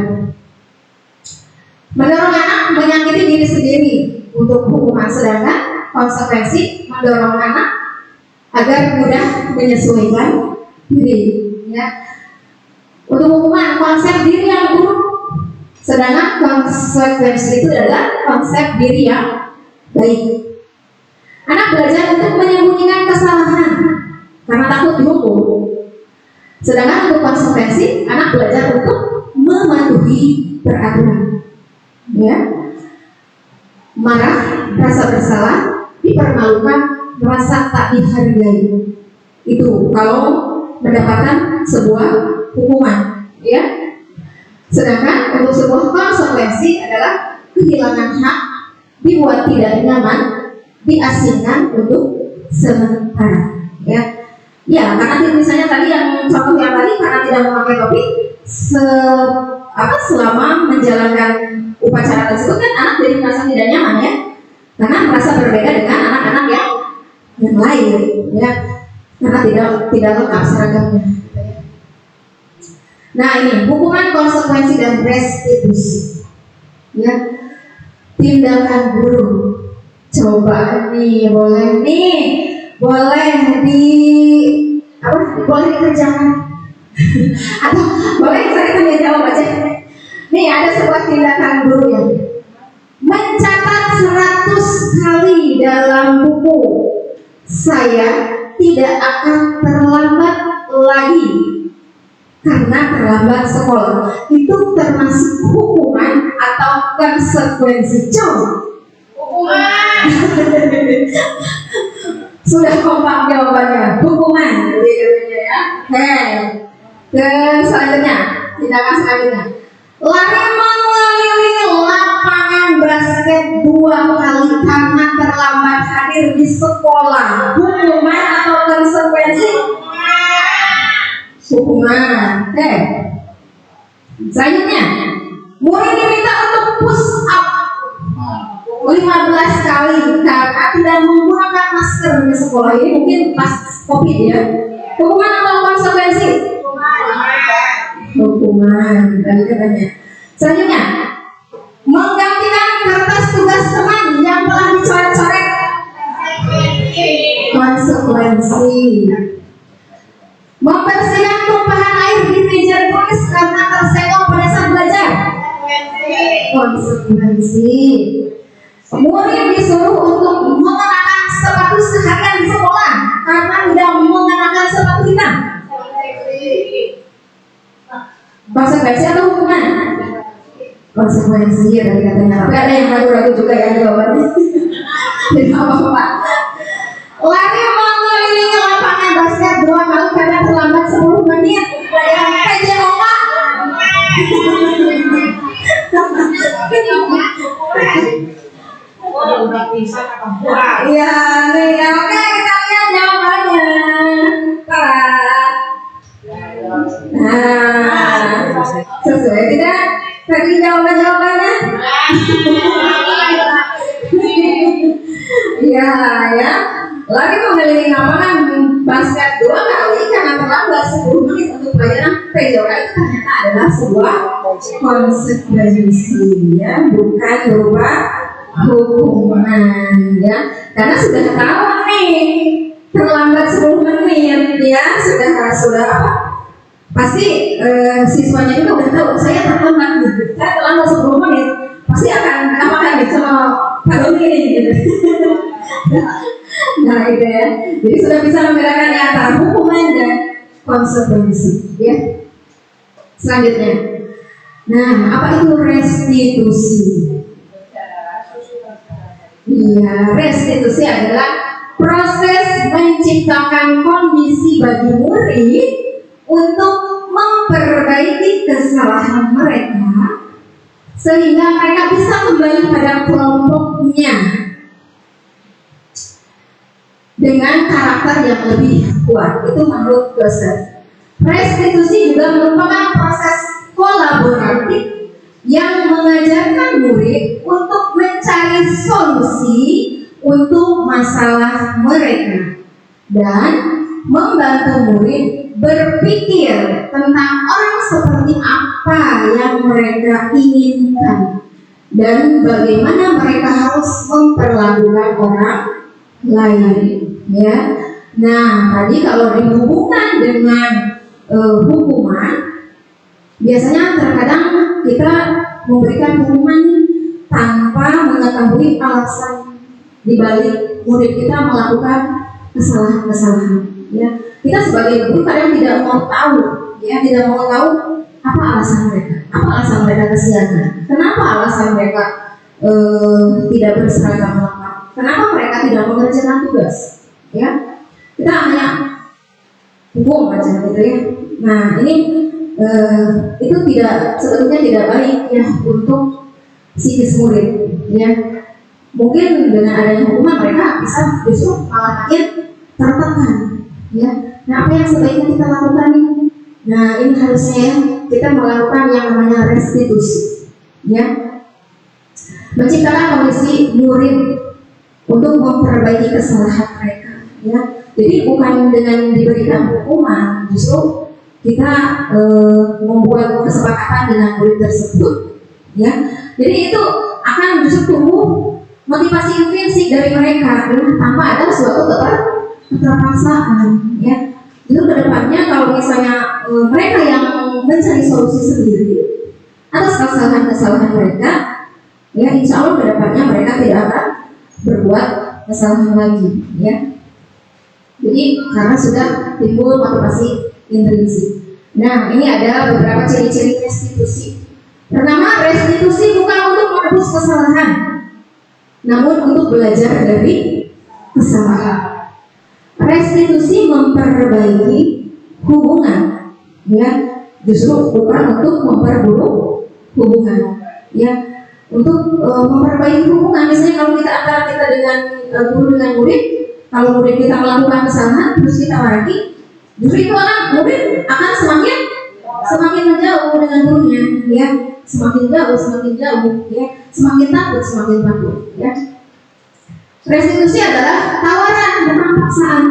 Mendorong anak menyakiti diri sendiri untuk hukuman, sedangkan konsekuensi mendorong anak agar mudah menyesuaikan diri, ya. Untuk hukuman konsep diri yang buruk, sedangkan konsekuensi itu adalah konsep diri yang baik. Anak belajar untuk menyembunyikan kesalahan karena takut dihukum. Sedangkan untuk konsekuensi, anak belajar untuk mematuhi peraturan. Ya, marah, rasa bersalah, dipermalukan, merasa tak dihargai. Itu kalau mendapatkan sebuah hukuman, ya. Sedangkan untuk sebuah konsekuensi adalah kehilangan hak, dibuat tidak nyaman, diasingkan untuk sementara, ya. Ya, karena misalnya tadi yang contoh yang tadi karena tidak memakai topi, selama menjalankan upacara tersebut kan anak jadi merasa tidak nyaman, ya, karena merasa berbeda dengan anak-anak yang lain, ya, karena tidak lengkap seragamnya. Nah ini hukuman, konsekuensi dan restitusi, ya. Tindakan guru, coba nih boleh dikerjakan atau boleh saya tanya jawab aja. Nih ada sebuah tindakan guru yang mencatat 100 kali dalam buku, saya tidak akan terlambat lagi karena terlambat sekolah. Itu termasuk hukuman atau konsekuensi? Coba. Hukuman. Sudah kompak jawabannya, hukuman. Ya. Oke. Ke selanjutnya, tindakan selanjutnya. Lari mengelilingi lapangan basket 2 kali karena terlambat hadir di sekolah. Hukuman atau konsekuensi? Hukuman. Oke. Selanjutnya, murid diminta untuk push up 15 kali karena tidak menggunakan masker di sekolah. Ini mungkin pas COVID, ya. Hukuman atau konsekuensi? Hukuman. Tadi katanya. Selanjutnya, menggantikan kertas tugas teman yang telah dicoret-coret. Konsekuensi. Membersihkan tumpahan air di meja tulis karena tersenggol pada saat belajar. Konsekuensi. Murid disuruh untuk mengenakan sepatu seharian di sekolah karena tidak mengenakan sepatu hitam. Konsekuensi atau hukuman? konsekuensi ya dari katanya. Tapi ada yang ragu-ragu juga ya jawabannya. Jadi apa-apa. Lari mengelilingi lapangan basket 2 kali karena terlambat 10 menit. PJ Loma. Udah bisa apa buah. Iya, nih, ya, oke kita lihat jawabannya. Nah, sesuai tidak tadi jawabannya? Iya, ya. Lari mengelilingi lapangan basket 2 kali karena terlambat 10 menit untuk pelajaran PJOK itu ternyata adalah sebuah konsekuensi, ya, bukan berupa hukuman, ya. Karena sudah ketahuan nih terlambat 10 menit, ya, sudah apa? Pasti siswanya juga udah tahu saya terlambat gitu. Saya terlambat 10 menit pasti akan apakan gitu sama Pak Doni ini gitu. Nah itu ya, jadi sudah bisa membedakan antara hukuman dan konsekuensi, ya. Selanjutnya, nah apa itu restitusi? Iya, restitusi adalah proses menciptakan kondisi bagi murid untuk memperbaiki kesalahan mereka sehingga mereka bisa kembali pada kelompoknya dengan karakter yang lebih kuat. Itu menurut dosen. Restitusi juga merupakan proses kolaboratif yang mengajarkan murid untuk mencari solusi untuk masalah mereka dan membantu murid berpikir tentang orang seperti apa yang mereka inginkan dan bagaimana mereka harus memperlakukan orang lain, ya. Nah, tadi kalau dihubungkan dengan hukuman, biasanya terkadang kita memberikan hukuman tanpa mengetahui alasan dibalik murid kita melakukan kesalahan-kesalahan, ya. Kita sebagai guru kadang tidak mau tahu, ya, tidak mau tahu apa alasan mereka kesiangan, kenapa alasan mereka tidak berseragam lengkap, kenapa mereka tidak mengerjakan tugas, ya. Kita hanya hukum aja gitu, ya. Nah ini itu sebetulnya tidak baik, ya, untuk psikis murid, ya. Mungkin dengan adanya hukuman mereka bisa justru malah makin tertekan, ya. Nah apa yang sebaiknya kita lakukan nih? Nah ini harusnya kita melakukan yang namanya restitusi, ya, menciptakan kondisi murid untuk memperbaiki kesalahan mereka, ya. Jadi bukan dengan diberikan hukuman, justru kita membuat kesepakatan dengan murid tersebut, ya. Jadi itu akan justru tumbuh motivasi intrinsik dari mereka, ya, tanpa ada suatu keterpaksaan, ya. Itu kedepannya kalau misalnya mereka yang mencari solusi sendiri atas kesalahan-kesalahan mereka, ya, insya Allah kedepannya mereka tidak akan berbuat kesalahan lagi, ya. Jadi karena sudah timbul motivasi intrinsik. Nah ini ada beberapa ciri-ciri restitusi. Pertama, restitusi bukan untuk menebus kesalahan, namun untuk belajar dari kesalahan. Restitusi memperbaiki hubungan, ya, justru bukan untuk memperburuk hubungan, ya. Untuk memperbaiki hubungan, misalnya kalau kita antara kita dengan guru dengan murid, kalau murid kita melakukan kesalahan terus kita marahi, justru itu murid akan semakin menjauh dengan gurunya, ya, semakin jauh, ya, semakin takut, ya. Restitusi adalah tawaran, bukan paksaan.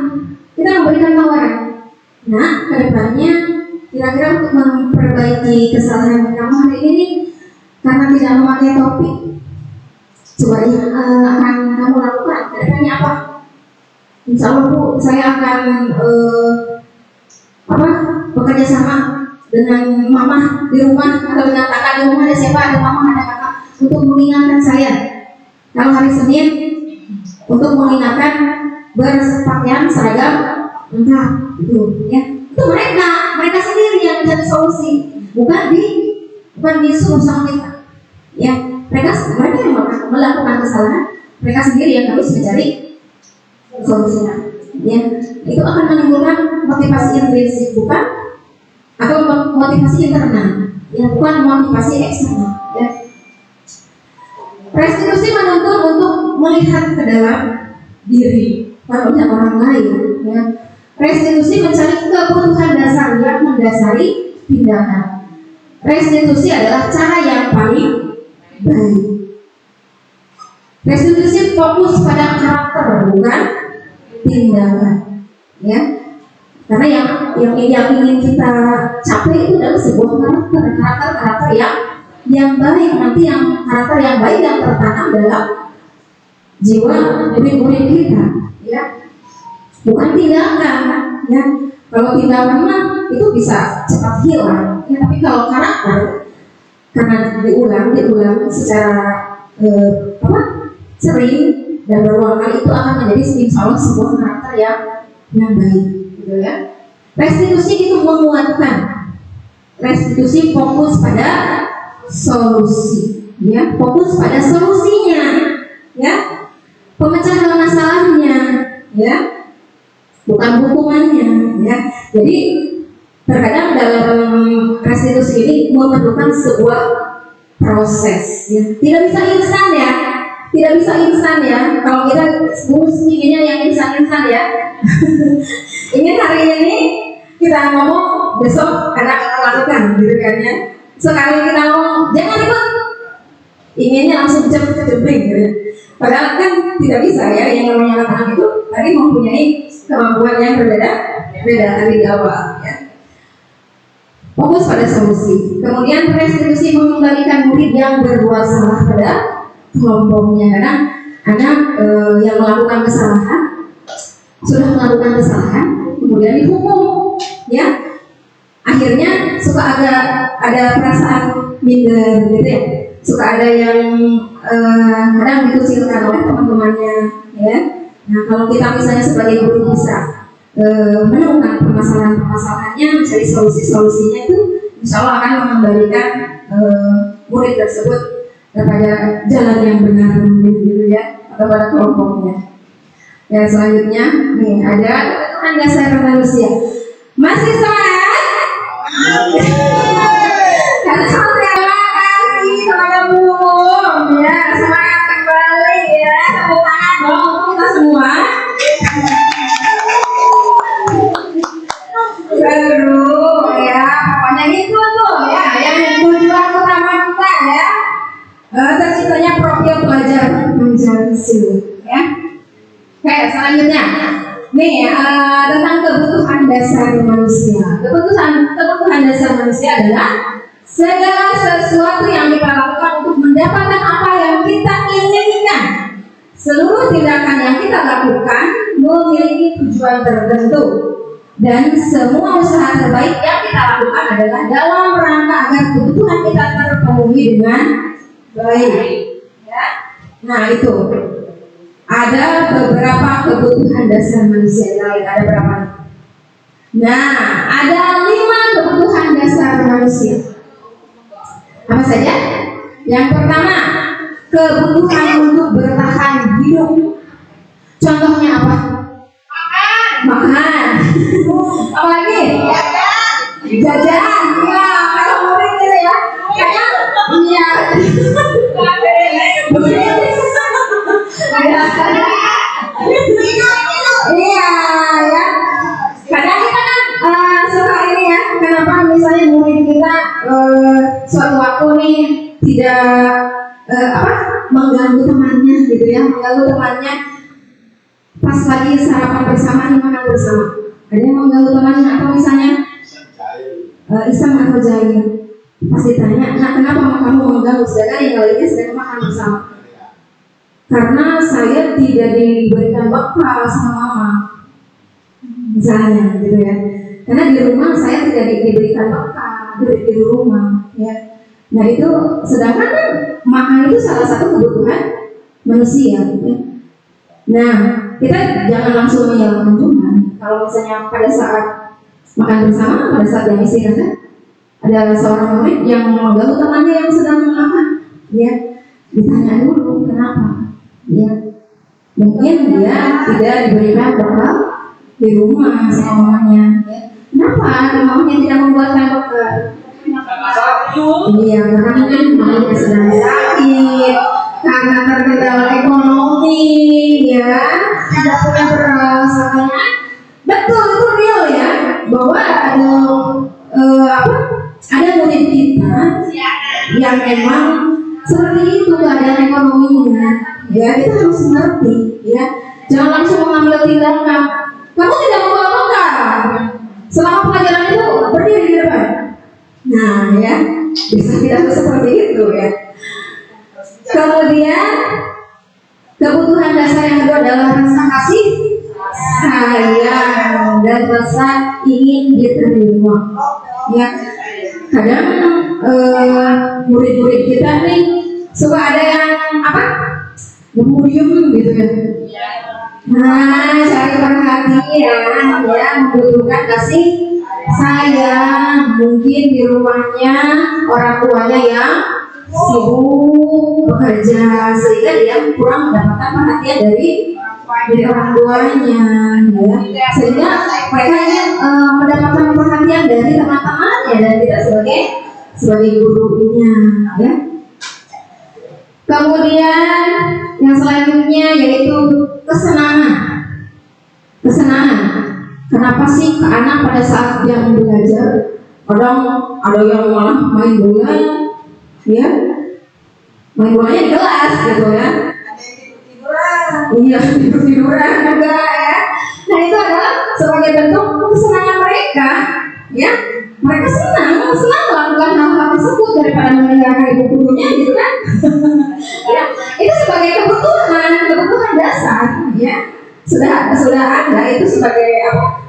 Kita memberikan tawaran. Nah, kedepannya kira-kira untuk memperbaiki kesalahan kamu hari ini karena tidak memakai topi, coba yang akan kamu lakukan kedepannya apa? Insya Allah Bu, saya akan bekerja sama dengan mama di rumah atau dengan kakak di rumah, ada siapa, ada mama, ada kakak, untuk mengingatkan saya kalau hari Senin untuk mengingatkan berpakaian seragam lengkap, gitu, ya. Itu mereka sendiri yang mencari solusi, bukan disuruh sama kita, Ya, mereka yang melakukan kesalahan, mereka sendiri yang harus mencari solusinya. Ya, itu akan menimbulkan motivasi intrinsik bukan atau motivasi internal, yang bukan motivasi eksternal. Ya. Restitusi menuntut untuk melihat ke dalam diri, bukan melihat orang lain. Ya. Restitusi mencari kebutuhan dasar yang mendasari tindakan. Restitusi adalah cara yang paling baik. Restitusi fokus pada karakter bukan tindakan, ya. Karena yang ingin kita capai itu adalah sebuah karakter yang baik. Nanti yang karakter yang baik yang tertanam dalam jiwa murid-murid kita, ya. Bukan tindakan, ya. Kalau tindakan mah itu bisa cepat hilang, ya. Tapi kalau karakter karena diulang secara sering dan berulang kali itu akan menjadi insya Allah sebuah karakter yang baik, gitu ya. Restitusi itu menguatkan. Restitusi fokus pada solusi, ya, fokus pada solusinya, ya, pemecahan masalahnya, ya, bukan hukumannya, ya. Jadi terkadang dalam restitusi ini memerlukan sebuah proses, ya. Tidak bisa instan, ya. Tidak bisa instan, ya. Kalau kita inginnya yang instan ya. Ingin hari ini kita ngomong, besok anak lakukan, gitu kan, ya. Sekali kita ngomong jangan ikut, inginnya langsung jebring, gitu. Padahal kan tidak bisa, ya. Yang namanya anak itu tadi mempunyai kemampuan yang berbeda dari awal, ya. Fokus pada solusi. Kemudian restitusi mengembalikan murid yang berbuat salah pada kelompoknya. Karena anak yang melakukan kesalahan sudah melakukan kesalahan, kemudian dihukum, ya. Akhirnya suka ada perasaan minder, gitu ya. Suka ada yang kadang dikucilkan oleh teman-temannya, ya. Nah, kalau kita misalnya sebagai guru bisa menemukan permasalahan-permasalahannya, mencari solusi-solusinya, itu insya Allah akan mengembalikan murid tersebut kepada jalan yang benar, gitu ya, atau pada kelompoknya. Ya, selanjutnya nih ada kebutuhan dasar manusia. Masih semangat? Karena terima kasih kepada Bu. Ya, semangat kembali, ya. Tepuk tangan dong untuk kita semua. Baru, ya, pokoknya itu tuh, ya, yang tujuan utama kita, ya. Terciptanya profil pelajar Pancasila, ya. Oke, selanjutnya nih tentang kebutuhan dasar manusia. Kebutuhan dasar manusia adalah segala sesuatu yang kita lakukan untuk mendapatkan apa yang kita inginkan. Seluruh tindakan yang kita lakukan memiliki tujuan tertentu, dan semua usaha terbaik yang kita lakukan adalah dalam rangka agar kebutuhan kita terpenuhi dengan baik. Ya. Nah, itu ada beberapa kebutuhan dasar manusia lain. Ada berapa? Nah, ada 5 kebutuhan dasar manusia. Apa saja? Yang pertama, kebutuhan untuk bertahan hidup. Contohnya apa? Makan. Apa lagi? Jajan. Ya, kalau murid gitu ya. Iya. Iya, ya. Kadang kita kan suka ini, ya. Kenapa misalnya murid kita suatu waktu nih tidak mengganggu temannya, gitu ya, mengganggu temannya pas lagi sarapan bersama, makan bersama. Ada yang mengganggu temannya, atau misalnya Isam atau Jaya. Pas ditanya, nah kenapa kamu mengganggu, sedangkan yang lainnya sedang makan bersama? Karena saya tidak diberikan bekal sama mama, misalnya, gitu ya. Karena di rumah saya tidak diberikan bekal di rumah, ya. Nah, itu sedangkan kan makan itu salah satu kebutuhan manusia, ya. Nah, kita jangan langsung menyalahkan Tuhan. Kalau misalnya pada saat makan bersama, pada saat yang istirahat, ada seorang murid yang mengganggu temannya yang sedang makan, ya ditanya dulu kenapa, ya mungkin dia tidak diberikan bekal di rumah sama mamanya, ya. Kenapa mamanya tidak membuatkan bekal? Iya, karena mungkin mamanya sedang sakit, karena terkendala ekonomi, ya tidak punya beras, makanya betul itu real ya, bahwa ada murid kita yang memang seperti itu keadaan ekonominya, ya kita harus mengerti, ya jangan langsung mengambil tindakan. Kamu tidak membawa bekal, selama pelajaran itu berdiri di depan. Nah, ya bisa tidak seperti itu ya. Kemudian kebutuhan dasar yang kedua adalah rasa kasih sayang dan rasa ingin diterima. Ya, kadang murid-murid kita nih suka ada yang diem gitu ya. Nah, cari perhatian, ya membutuhkan kasih sayang. Mungkin di rumahnya orang tuanya yang sibuk bekerja sehingga dia kurang mendapatkan perhatian dari orang tuanya, ya. Sehingga mereka ingin mendapatkan perhatian dari teman-temannya dan kita sebagai gurunya, ya. Kemudian yang selanjutnya yaitu kesenangan. Kenapa sih ke anak pada saat yang belajar kadang ada yang malah main bola, ya main bolanya di kelas gitu ya. Iya, tiduran juga ya. Nah itu adalah sebagai bentuk kesenangan mereka, ya. Mereka senang melakukan hal-hal tersebut daripada mendengarkan ibu gurunya gitu kan. Ya, itu sebagai kebutuhan dasar, ya. Sudah ada itu sebagai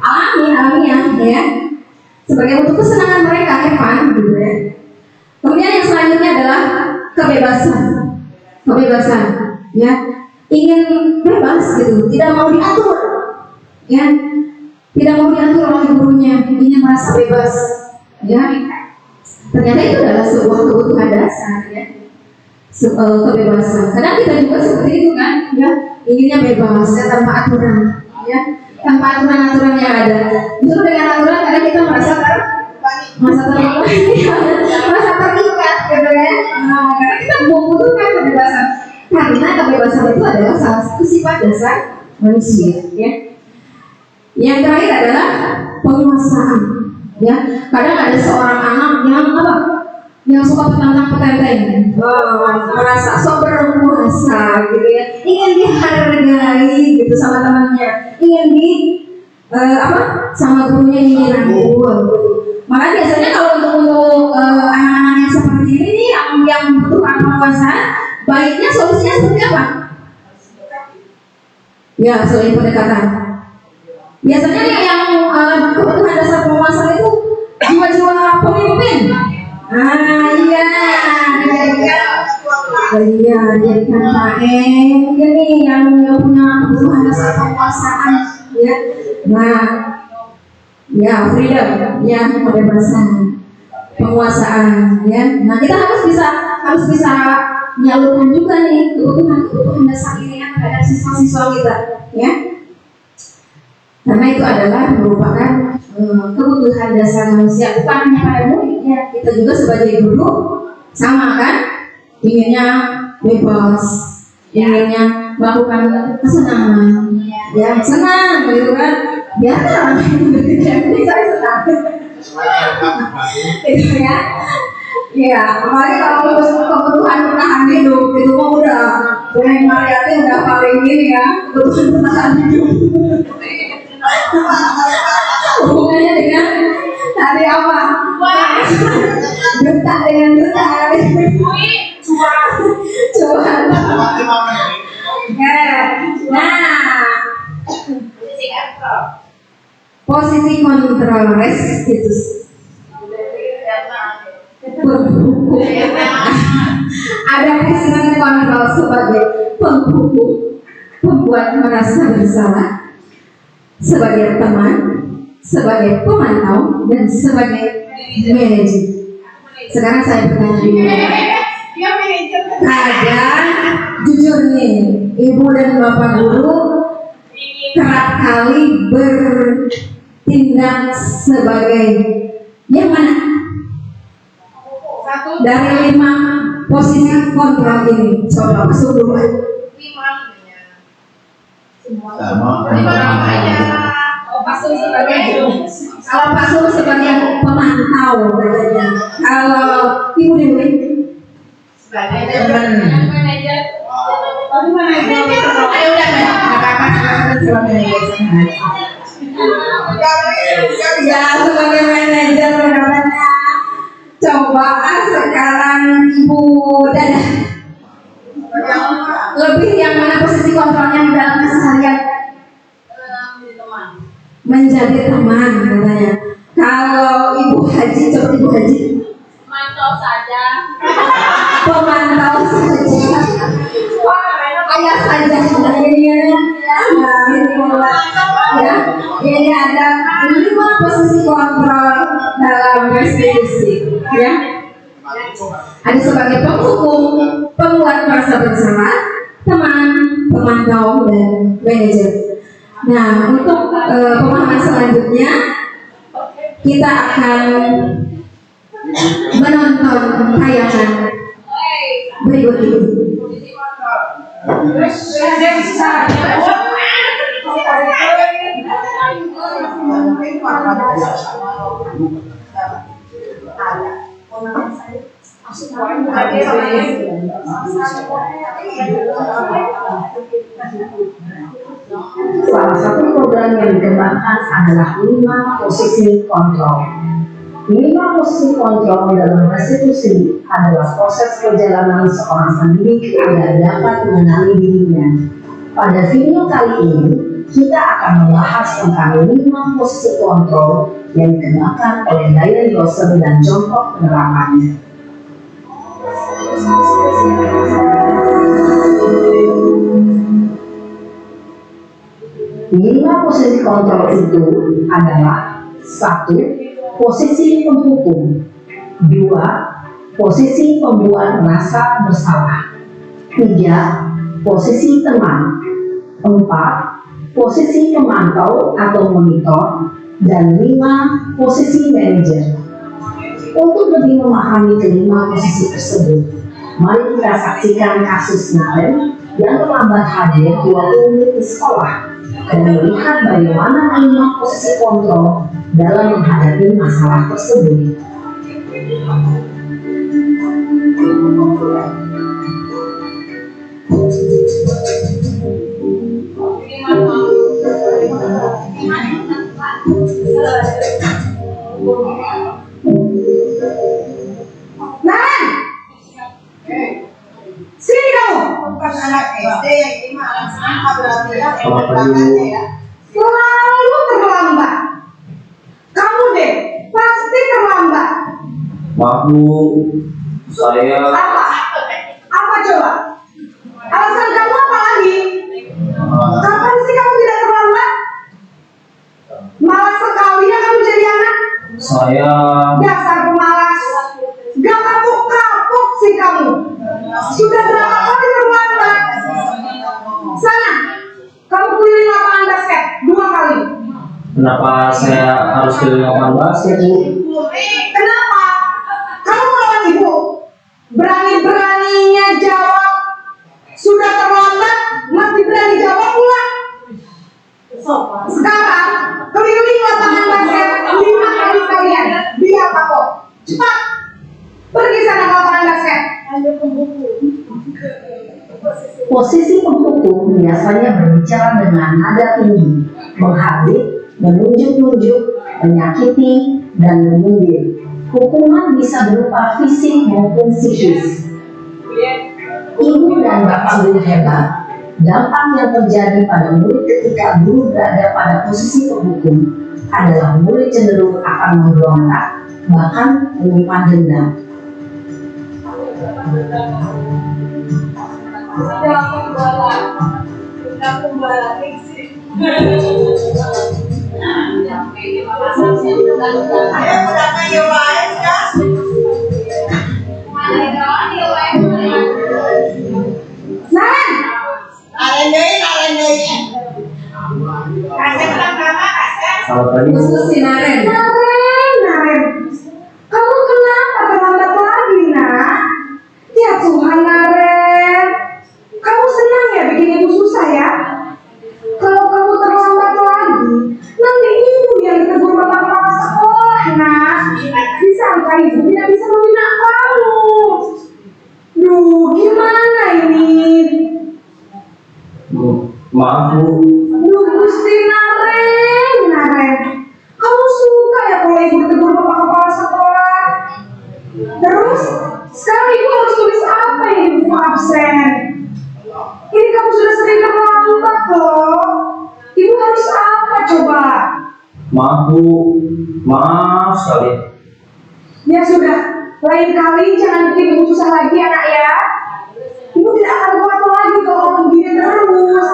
alamiah, ya. Sebagai bentuk kesenangan mereka, Evan, gitu ya. Kemudian yang selanjutnya adalah kebebasan, ya. Ingin bebas gitu, tidak mau diatur, ya. Tidak mau diatur oleh gurunya, ingin merasa bebas, ya. Ternyata itu adalah sebuah kebutuhan dasar, ya. Kebebasan. Kadang kita juga seperti itu kan, ya. Inginnya bebas, ya, tanpa aturan, ya. Tanpa aturan-aturan yang ada. Justru dengan aturan kadang kita merasa terikat, gitu ya. Nah, karena kita membutuhkan kebebasan. Karena kebebasan itu adalah salah satu sifat dasar manusia, ya. Yang terakhir adalah penguasaan, ya. Kadang ada seorang anak yang suka petantang-petenteng, merasa sok berkuasa, gitu ya. Ingin dihargai gitu sama temannya, ingin sama gurunya ingin dirangkul, gitu. Maka biasanya kalau untuk anak-anak yang seperti ini nih, yang membutuhkan penguasaan, baiknya solusinya seperti apa? Ya, selain pendekatan. Biasanya yang kebutuhan dasar penguasaan itu jiwa-jiwa pemimpin. Jadikan KM mungkin nih yang punya kebutuhan dasar penguasaan, ya. Nah, ya freedom, ya kebebasan, penguasaan, ya. Nah kita harus bisa menyalurkan juga nih kebutuhan dasar ini terhadap siswa-siswa kita, ya. Karena itu adalah merupakan kebutuhan dasar manusia, bukan hanya pada muridnya, kita juga sebagai guru sama kan, inginnya bebas, inginnya melakukan kesenangan, ya senang gitu kan, biarkan jadi saya senang, itu ya. Iya, apalagi kalau kebutuhan bertahan hidup itu mah udah mulai Mariati udah paling ini ya, kebutuhan bertahan hidup. Hubungannya dengan tadi apa? Duta dengan duta. Cuan. Nah, posisi kontrol restitusi. Ada posisi kontrol sebagai penghukum, pembuat merasa bersalah, sebagai teman, sebagai pemantau, dan sebagai manajer. Sekarang saya bertanya, Dia manajer Kadang jujur nih, ibu dan bapak guru kerap kali bertindak sebagai yang mana? Satu Dari 5 posisi kontrol ini, coba masuk dulu. 5 Sama. Oh, pasung sebagai Kalau Pak Sul sebagai pemantau katanya. Kalau Ibu Dewi sebagai manajer. Tapi mana itu? ayo udah nggak apa-apa ya sebagai manajer katanya. Coba sekarang Ibu Dadah lebih yang mana posisi kontrolnya di dalam keseharian? Menjadi teman katanya. Kalau Ibu Haji, coba Ibu Haji Mantau saja. pemantau saja. Ayah saja ini ini ada 5 posisi kontrol dalam restitusi ya. Ada sebagai penghukum, pembuat merasa bersalah, teman, pemantau, dan manajer. Nah, untuk pemahaman selanjutnya kita akan menonton tayangan berikut ini. Salah satu program yang dikembangkan adalah 5 posisi kontrol. 5 posisi kontrol dalam restitusi adalah proses perjalanan seorang pendidik agar dapat mengenali dirinya. Pada video kali ini, kita akan membahas tentang 5 posisi kontrol yang dikembangkan oleh Diane Dawson dan contoh penerapannya. 5 posisi kontrol itu adalah 1. Posisi penghukum, 2. Posisi pembuat merasa bersalah, 3. Posisi teman, 4. Posisi pemantau atau monitor, dan 5. Posisi manajer. Untuk lebih memahami kelima posisi tersebut, mari kita saksikan kasus Nathan yang terlambat hadir 20 menit di sekolah dan melihat bagaimana 5 posisi kontrol dalam menghadapi masalah tersebut. Nan, sini dong. Bukan anak SD, ini mah anak SMA berarti ya. Belakangnya ya. Selalu terlambat. Kamu deh, pasti terlambat. Maaf Bu, saya Apa? Apa coba? Alasan kamu apa lagi? Kapan sih kamu tidak terlambat? Malas sekali ya kamu jadi anak. saya Dasar pemalas. Gak kapok-kapok sih kamu. Sudah berapa kali terlambat? Sana, kamu keliling lapangan basket 2 kali. kenapa saya harus keliling lapangan basket Bu? Kenapa? Kamu melawan ibu. Berani-beraninya jawab. Sudah terlambat, masih berani jawab pula. Sekarang, keliling lapangan basket 5 kali sekalian. Biar kapok. Cepat. Pergi sana ke lapangan basket. Posisi penghukum biasanya berbicara dengan nada tinggi, menghardik, menunjuk-nunjuk, menyakiti, dan menyindir. Hukuman bisa berupa fisik maupun psikis. Ibu dan bapak guru hebat. Dampak yang terjadi pada murid ketika guru berada pada posisi penghukum adalah murid cenderung akan memberontak, bahkan menyimpan dendam. Ayo udah kayak lain kan? Selamat pagi Bu. Khusus si Naren. Naren. Kamu kenapa terlambat lagi, nak? Ya Tuhan, Naren. Kamu senang ya bikin ibu susah ya? Kalau kamu terlambat lagi, nanti ibu yang ditegur bapak kepala sekolah, nak. Disangka ibu tidak bisa membina kamu. Duh, gimana ini? Maaf Bu. Duh, Gusti Naren. Kamu suka ya kalau ibu ditegur bapak kepala sekolah? Terus, sekarang ibu harus tulis apa ya ibu absen? Ini kamu sudah sering terlambat loh. Ibu harus apa coba? Maaf Bu. Maaf sekali. Ya sudah, lain kali jangan bikin ibu susah lagi anak ya. Ibu tidak akan kuat lagi kalau begini terus.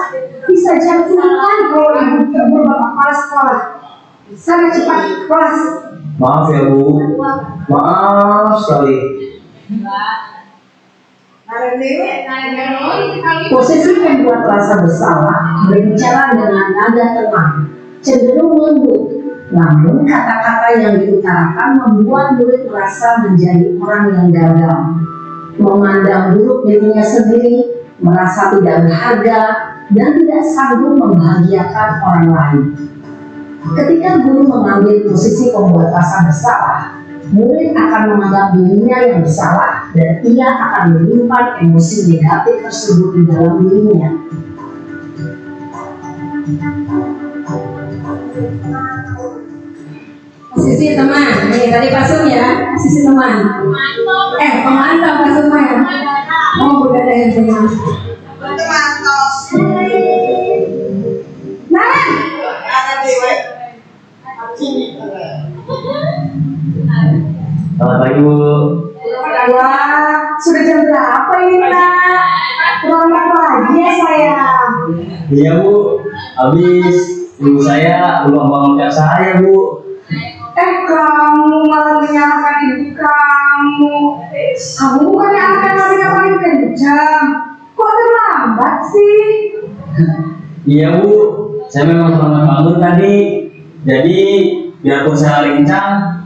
Bisa jantungan kalau ibu ditegur bapak kepala sekolah. Sana cepat kelas. Maaf ya Bu. Maaf sekali. Posisi pembuat rasa bersalah berbicara dengan nada tenang, cenderung lembut. Namun kata-kata yang diutarakan membuat murid merasa menjadi orang yang gagal, memandang buruk dirinya sendiri, merasa tidak berharga, dan tidak sanggup membahagiakan orang lain. Ketika guru mengambil posisi pembuat rasa bersalah, murid akan menganggap dirinya yang bersalah dan ia akan menyimpan emosi negatif tersebut di dalam dirinya. Posisi teman. Nih tadi pasum ya. Posisi teman. Pemantau pasum ya. Oh, udah ada yang teman. Naren, Selamat pagi Bu. wah, sudah jam berapa ini nak? Terlambat lagi ya sayang. Iya Bu. Habis ibu saya belum bangun saya Bu. Kamu malah menyalahkan ibu kamu. Kamu bukan yang akan larinya paling kencang. Kok terlambat sih? Iya Bu. Saya memang terlambat bangun tadi. Jadi biarpun saya lincah,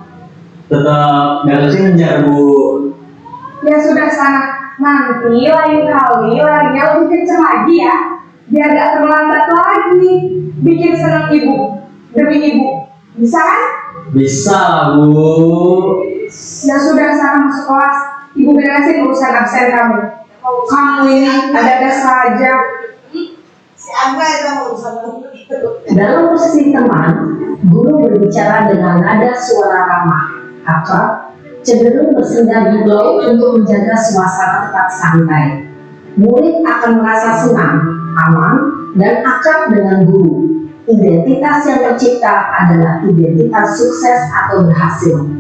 tetap gak kesenjar Bu. Ya sudah sana. Nanti lain kali larinya lebih kencang lagi ya. Biar gak terlambat lagi. Bikin senang ibu. Demi ibu. Bisa kan? Bisa Bu. Ya sudah sana masuk kelas. Ibu beresin urusan absen kamu. Kamu ini ada-ada saja. Dalam posisi teman, guru berbicara dengan nada suara ramah, akrab, cenderung bersenda gurau untuk menjaga suasana tetap santai. Murid akan merasa senang, aman, dan akrab dengan guru. Identitas yang tercipta adalah identitas sukses atau berhasil.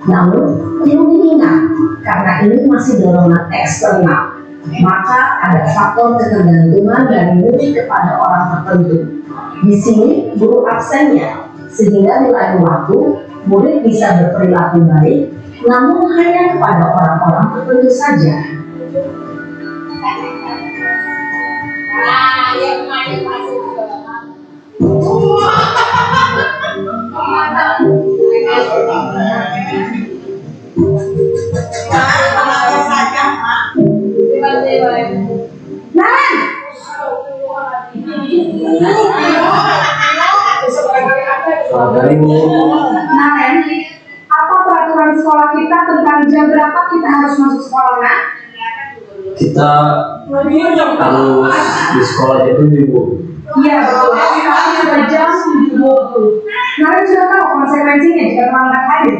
Namun, perlu diingat, karena ini masih dorongan eksternal, maka ada faktor ketergantungan dari murid kepada orang tertentu. Di sini, guru absennya, sehingga di lain waktu, murid bisa berperilaku baik, namun hanya kepada orang-orang tertentu saja. Yang main masuk ke Naren, Selamat pagi Bu. Naren, apa peraturan sekolah kita tentang jam berapa kita harus masuk sekolah, nak? Kita harus di sekolah itu Bu. Iya, betul. Tapi sudah jam 7.20. Naren sudah tahu konsekuensinya jika terlambat hadir.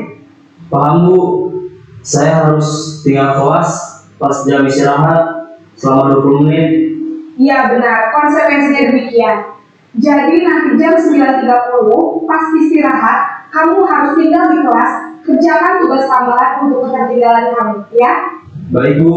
Paham Bu. Saya harus tinggal kelas pas jam istirahat selama 20 menit. Iya benar, konsekuensinya demikian. Jadi nanti jam 9.30 pas istirahat, kamu harus tinggal di kelas, kerjakan tugas tambahan untuk ketertinggalan kamu, ya? Baik Bu.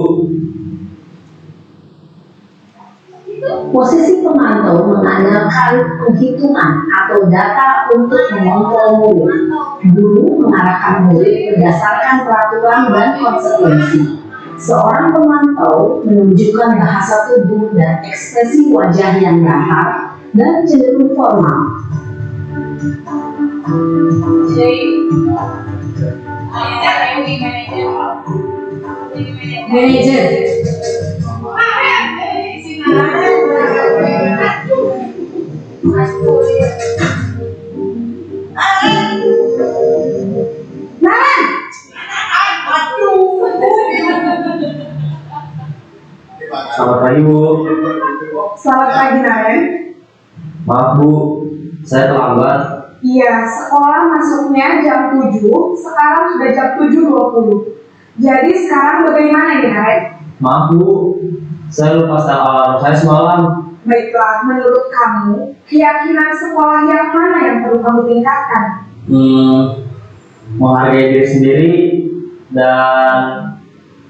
Posisi pemantau mengandalkan penghitungan atau data untuk mengontrol murid. Guru mengarahkan murid berdasarkan peraturan dan konsekuensi. Seorang pemantau menunjukkan bahasa tubuh dan ekspresi wajah yang datar dan cenderung formal. Manajer. Naren, Selamat pagi Bu. selamat pagi Naren. Maaf Bu, saya terlambat. Iya, sekolah masuknya jam 7, sekarang sudah jam 7.20. Jadi sekarang bagaimana nih Naren? Maaf Bu, saya lupa setel alarm saya semalam. Baiklah, menurut kamu, keyakinan sekolah yang mana yang perlu kamu tingkatkan? Menghargai diri sendiri dan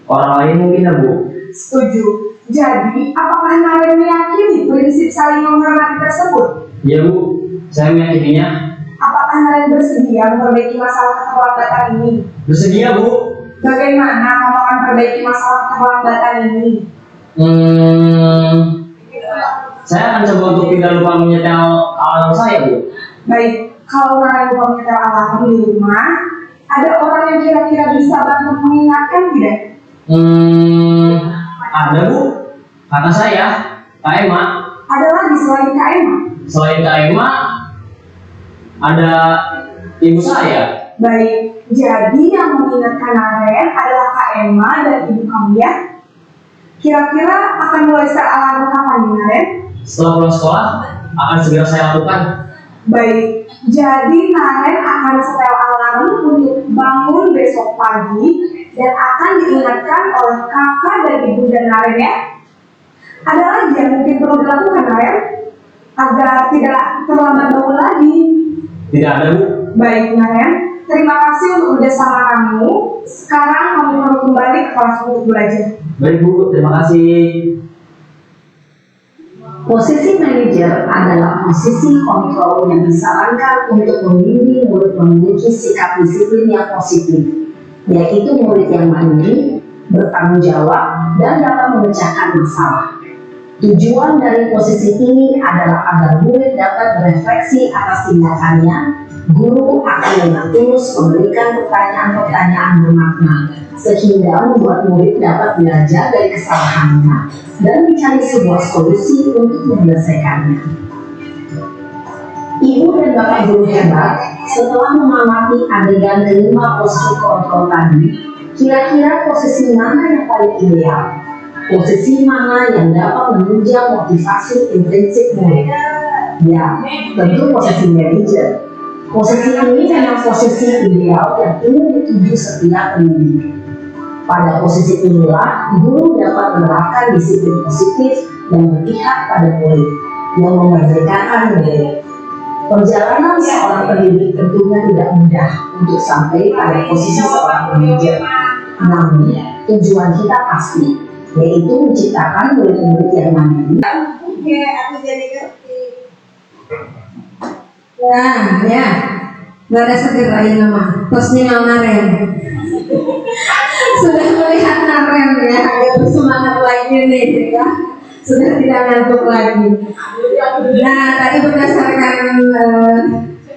orang lain mungkin ya Bu. Setuju. Jadi, apakah Naren meyakini prinsip saling menghormati tersebut? Iya Bu, saya meyakininya. Apakah Naren bersedia memperbaiki masalah keterlambatan ini? Bersedia Bu. Bagaimana kamu akan perbaiki masalah keterlambatan ini? Saya akan coba untuk tidak lupa menyetel alarm saya Bu. Baik, kalau Naren lupa menyetel alarm di rumah, ada orang yang kira-kira bisa bantu mengingatkan tidak? Ada Bu, kakak saya, Kak Emma. Ada lagi selain Kak Emma? Selain Kak Emma, ada ibu saya. Baik, jadi yang mengingatkan Naren adalah Kak Emma dan ibu kamu ya? Kira-kira akan mulai setel alarm kapan nih Naren? Setelah pulang sekolah, akan segera saya lakukan. Baik, jadi Naren akan setel alarm untuk bangun besok pagi dan akan diingatkan oleh kakak dan ibu dan Naren ya. Ada lagi yang mungkin perlu dilakukan Naren agar tidak terlambat bangun lagi. Tidak ada Bu. Baik Naren, terima kasih untuk kerjasama kamu. Sekarang kamu perlu kembali ke kelas untuk belajar. Baik Bu, terima kasih. Posisi manajer adalah posisi kontrol yang disarankan untuk membimbing murid memiliki sikap disiplin yang positif, yaitu murid yang mandiri, bertanggung jawab, dan dapat memecahkan masalah. Tujuan dari posisi ini adalah agar murid dapat berefleksi atas tindakannya. Guru akan dengan tulus memberikan pertanyaan-pertanyaan bermakna, sehingga membuat murid dapat belajar dari kesalahannya dan mencari sebuah solusi untuk menyelesaikannya. Ibu dan bapak guru hebat, setelah mengamati adegan kelima posisi kontrol tadi, kira-kira posisi mana yang paling ideal? Posisi mana yang dapat menunjang motivasi intrinsik murid? Ya, tentu posisi manajer. Posisi ini memang posisi ideal yang ingin dituju setiap pendidik. Pada posisi inilah, guru dapat menerapkan disiplin positif yang berpihak pada murid, yang memerdekakan murid. Perjalanan seorang pendidik tentunya tidak mudah untuk sampai pada posisi seorang manajer. Namun, tujuan kita pasti, yaitu menciptakan murid-murid yang mandiri. Oke, aku jadi ngerti. Nah, ya, nggak ada seger lagi nama. Posnya Naren. Sudah melihat Naren ya, agak bersemangat lagi nih, ya. Sudah tidak ngantuk lagi. Nah, tadi berdasarkan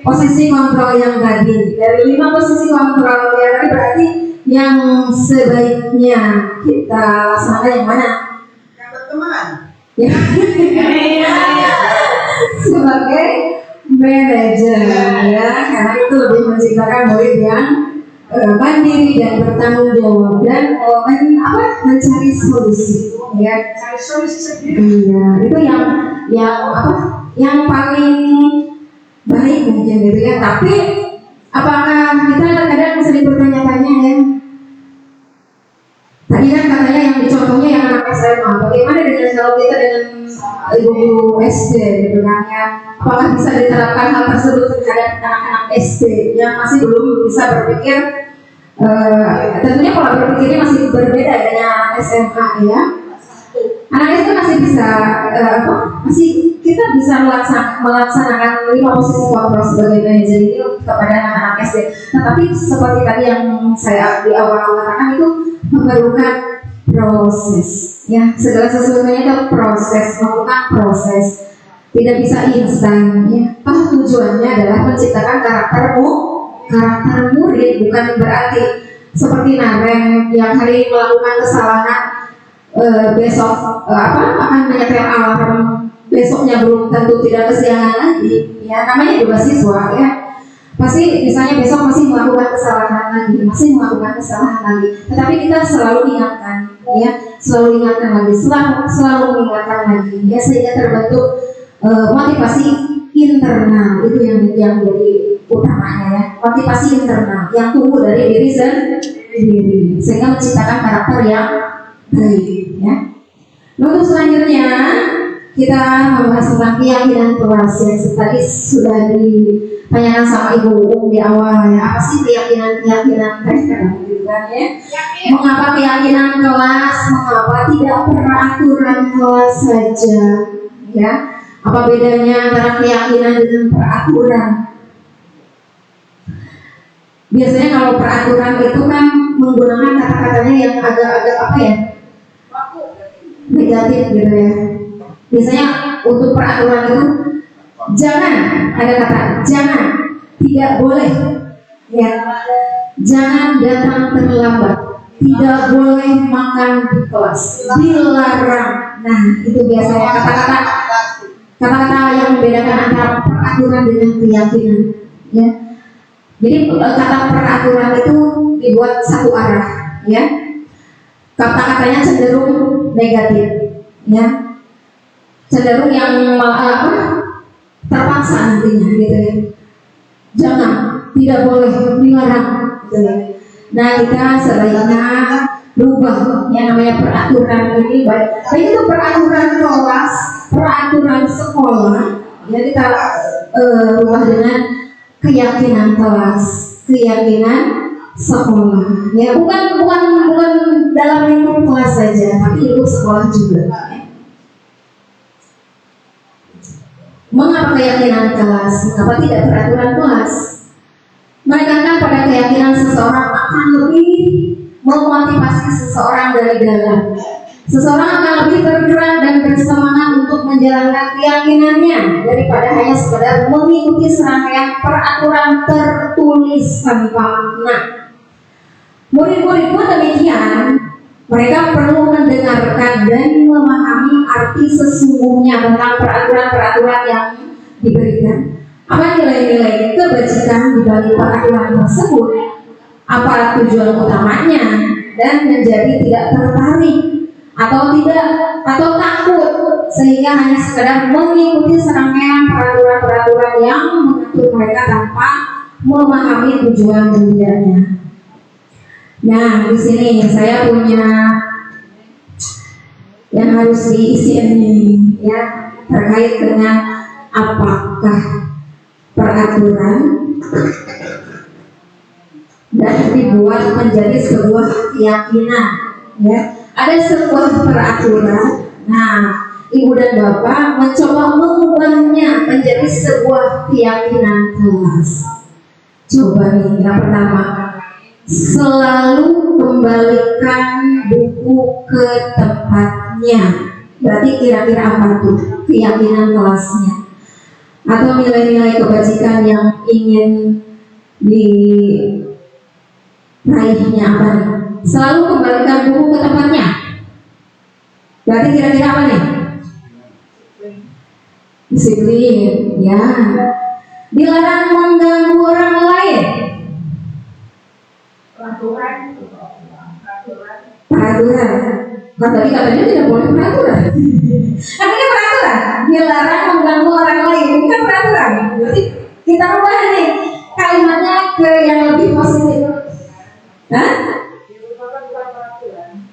posisi kontrol yang tadi, dari 5 posisi kontrol yang tadi berarti yang sebaiknya kita laksanakan yang mana? Yang berteman. Ya. Sebagai manajer ya, karena itu lebih menciptakan murid yang mandiri dan bertanggung jawab dan mencari solusi ya. Cari solusi sendiri. Iya, itu yang paling baik mungkin gitu ya. Tapi apakah kita kadang sering bertanya-tanya ya? Tadi kan katanya yang dicontohnya yang anak SMA. Bagaimana dengan kalau kita dengan ibu SD gitu kan ya? Apakah bisa diterapkan hal tersebut terhadap anak-anak SD yang masih belum bisa berpikir? Tentunya pola berpikirnya masih berbeda dengan anak SMA ya. Anak SD masih bisa masih kita bisa melaksanakan 5 posisi kontrol sebagai manajer ini kepada anak-anak SD. Nah, tapi seperti tadi yang saya di awal katakan itu memerlukan proses ya, segala sesuatunya itu proses, memerlukan proses. tidak bisa instan ya. Tujuannya adalah menciptakan karakter murid, bukan berarti seperti Nareng yang hari ini melakukan kesalahan besok akan menyetel alarm, besoknya belum tentu tidak kesiangan lagi ya, namanya juga siswa ya, pasti misalnya besok masih melakukan kesalahan lagi, tetapi kita selalu ingatkan ya, selalu mengingatkan lagi ya, sehingga terbentuk motivasi internal. Itu yang jadi utamanya ya, motivasi internal yang tumbuh dari diri sendiri sehingga menciptakan karakter yang baik ya. Lalu selanjutnya kita membahas tentang keyakinan kelas yang tadi sudah ditanyakan sama Ibu di awal ya. Apa sih keyakinan gitu kan ya? Mengapa keyakinan kelas? Mengapa tidak peraturan kelas saja ya? Apa bedanya antara keyakinan dengan peraturan? Biasanya kalau peraturan itu kan menggunakan kata-katanya yang agak-agak apa ya? Negatif gitu ya. Biasanya untuk peraturan itu jangan, ada kata jangan, tidak boleh ya, jangan datang terlambat, tidak boleh makan di kelas, dilarang. Nah itu biasanya kata-kata yang membedakan antara peraturan dengan keyakinan ya. Jadi kata peraturan itu dibuat satu arah ya, kata-katanya cenderung negatif ya, cenderung yang terpaksa nantinya gitu ya. Jangan, tidak boleh, dilarang gitu ya. Nah kita sebaiknya rubah yang namanya peraturan ini, baik itu peraturan kelas, peraturan sekolah ya, kita rubah dengan keyakinan kelas, keyakinan sekolah ya, bukan dalam lingkup kelas saja, tapi lingkup sekolah juga ya. Mengapa keyakinan kelas? Mengapa tidak peraturan kelas? Menekankan pada keyakinan seseorang akan lebih memotivasi seseorang dari dalam. Seseorang akan lebih bergerak dan bersemangat untuk menjalankan keyakinannya daripada hanya sekedar mengikuti serangkaian peraturan tertulis tanpa makna. Murid-murid pun demikian. Mereka perlu mendengarkan dan memahami arti sesungguhnya tentang peraturan-peraturan yang diberikan. Apa nilai-nilai kebajikan di balik peraturan tersebut? Apa tujuan utamanya? Dan menjadi tidak tertarik atau takut sehingga hanya sekedar mengikuti serangkaian peraturan-peraturan yang mengatur mereka tanpa memahami tujuan kehendaknya. Nah, di sini saya punya yang harus diisi ini ya, terkait dengan apakah peraturan dan dibuat menjadi sebuah keyakinan ya. Ada sebuah peraturan. Nah, Ibu dan Bapak mencoba mengubahnya menjadi sebuah keyakinan kelas. Coba nih, yang pertama, selalu kembalikan buku ke tempatnya. Berarti kira-kira apa tuh keyakinan kelasnya? Atau nilai-nilai kebajikan yang ingin diraihnya apa nih? Selalu kembalikan buku ke tempatnya. Berarti kira-kira apa nih? Disiplin, ya. Dilarang mengganggu orang lain. Peraturan. Kan tadi katanya tidak boleh peraturan. Katanya peraturan. Dilarang mengganggu orang lain. Ini kan peraturan. Berarti kita ubah nih kalimatnya ke yang lebih positif. Hah?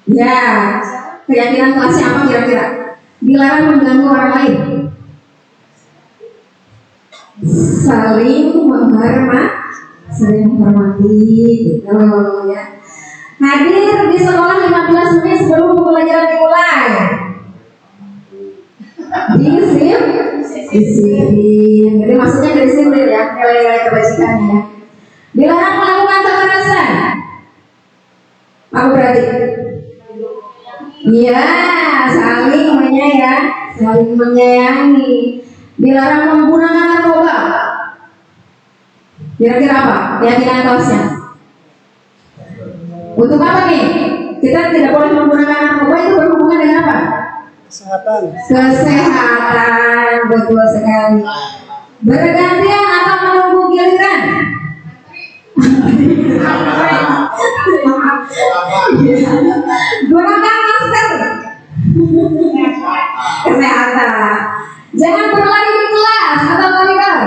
Ya. Keyakinan kelasnya apa kira-kira? Dilarang mengganggu orang lain. Saling menghormati gitu ya. Hadir di sekolah 15 menit sebelum pembelajaran dimulai. Disiplin. Jadi maksudnya disiplin ya, nilai-nilai kebajikannya ya. Dilarang melakukan kekerasan. Apa berarti? Iya, saling menyayangi. dilarang menggunakan narkoba. Kira-kira apa keyakinan kelasnya? Untuk apa nih? Kita tidak boleh menggunakan narkoba, itu berhubungan dengan apa? Kesehatan, betul sekali. Bergantian atau menunggu giliran? Gunakan masker. Kesehatan. Jangan berlari di kelas atau koridor.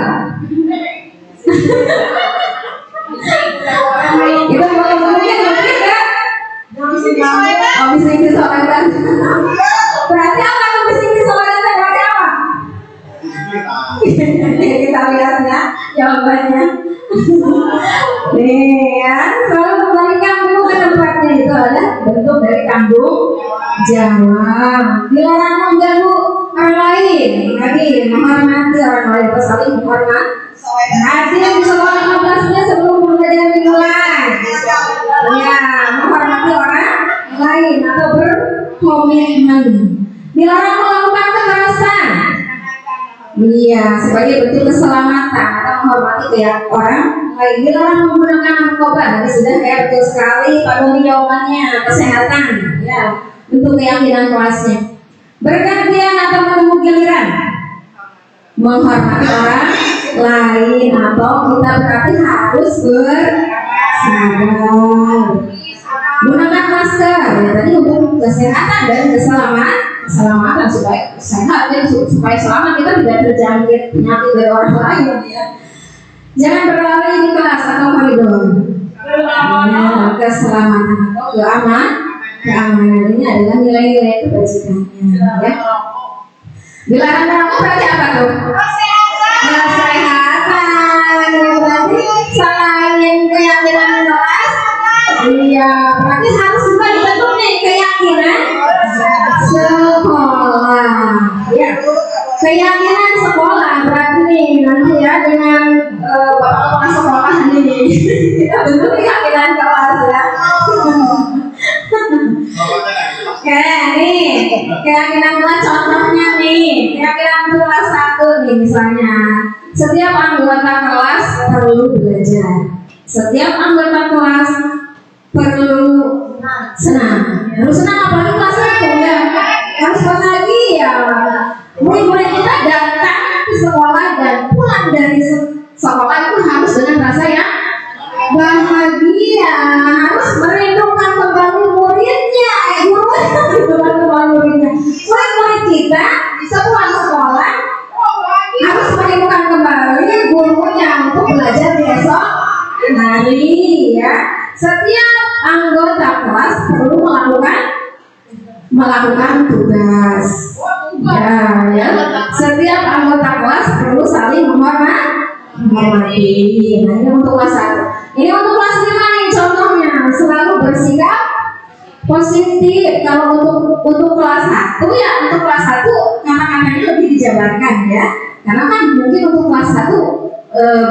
Itu mungkin tidak? Bising disolekan. Berarti apa tuh bising disolekan? Berarti apa? Kita lihat ya jawabannya. Nih ya, selalu kembalikan dulu ke tempatnya, itu adalah bentuk dari tanggung jawab. Dilarang mengganggu orang lain, lagi menghormati orang lain, atau saling menghormati. Hasil di sekolah 15-nya sebelum pembelajaran dimulai. Ya, menghormati orang lain atau berkomitmen. Dilarang melakukan kekerasan. Iya, sebagai bentuk keselamatan atau menghormati kayak orang lain. Dilarang menggunakan narkoba. Tadi sudah kayak betul sekali Pak Doni jawabannya, kesehatan. Ya, bentuk keyakinan kelasnya. Bergantian atau menunggu giliran. Menghormati orang lain atau kita berarti harus bersabar. Gunakan masker. Ya, tadi untuk kesehatan dan keselamatan supaya sehat dan supaya selamat, kita tidak terjangkit penyakit dari orang lain ya. Jangan berlari di kelas atau koridor. Ya, keselamatan atau keamanan ini adalah nilai-nilai kebajikannya ya. Dilarang merokok berarti apa tuh? Kesehatan. Berarti selain keyakinan kelas, iya, berarti harus juga dibentuk nih keyakinan sekolah. Ya, keyakinan sekolah berarti nih nanti ya dengan bapak kepala sekolah nih kita bentuk keyakinan kelas ya. Oke, nih keyakinan kelas contohnya nih, keyakinan kelas 1 nih misalnya, setiap anggota kelas perlu belajar, setiap anggota kelas perlu senang. Harus senang apalagi kelas 1 ya, harus bahagia. Murid-murid kita datang ke sekolah dan pulang dari sekolah itu harus dengan rasa yang bahagia, harus merindukan kembali muridnya, gurunya merindukan kembali muridnya. Murid-murid kita sepulang sekolah harus merindukan kembali gurunya untuk belajar besok hari ya. Setiap anggota kelas perlu melakukan tugas. Ya. Setiap anggota kelas perlu saling menghormati. Nah, ini untuk kelas 1. Ini untuk kelas 5 nih contohnya, selalu bersikap positif. Kalau untuk kelas 1 ya, untuk kelas 1 kata-katanya lebih dijabarkan ya. Karena kan mungkin untuk kelas 1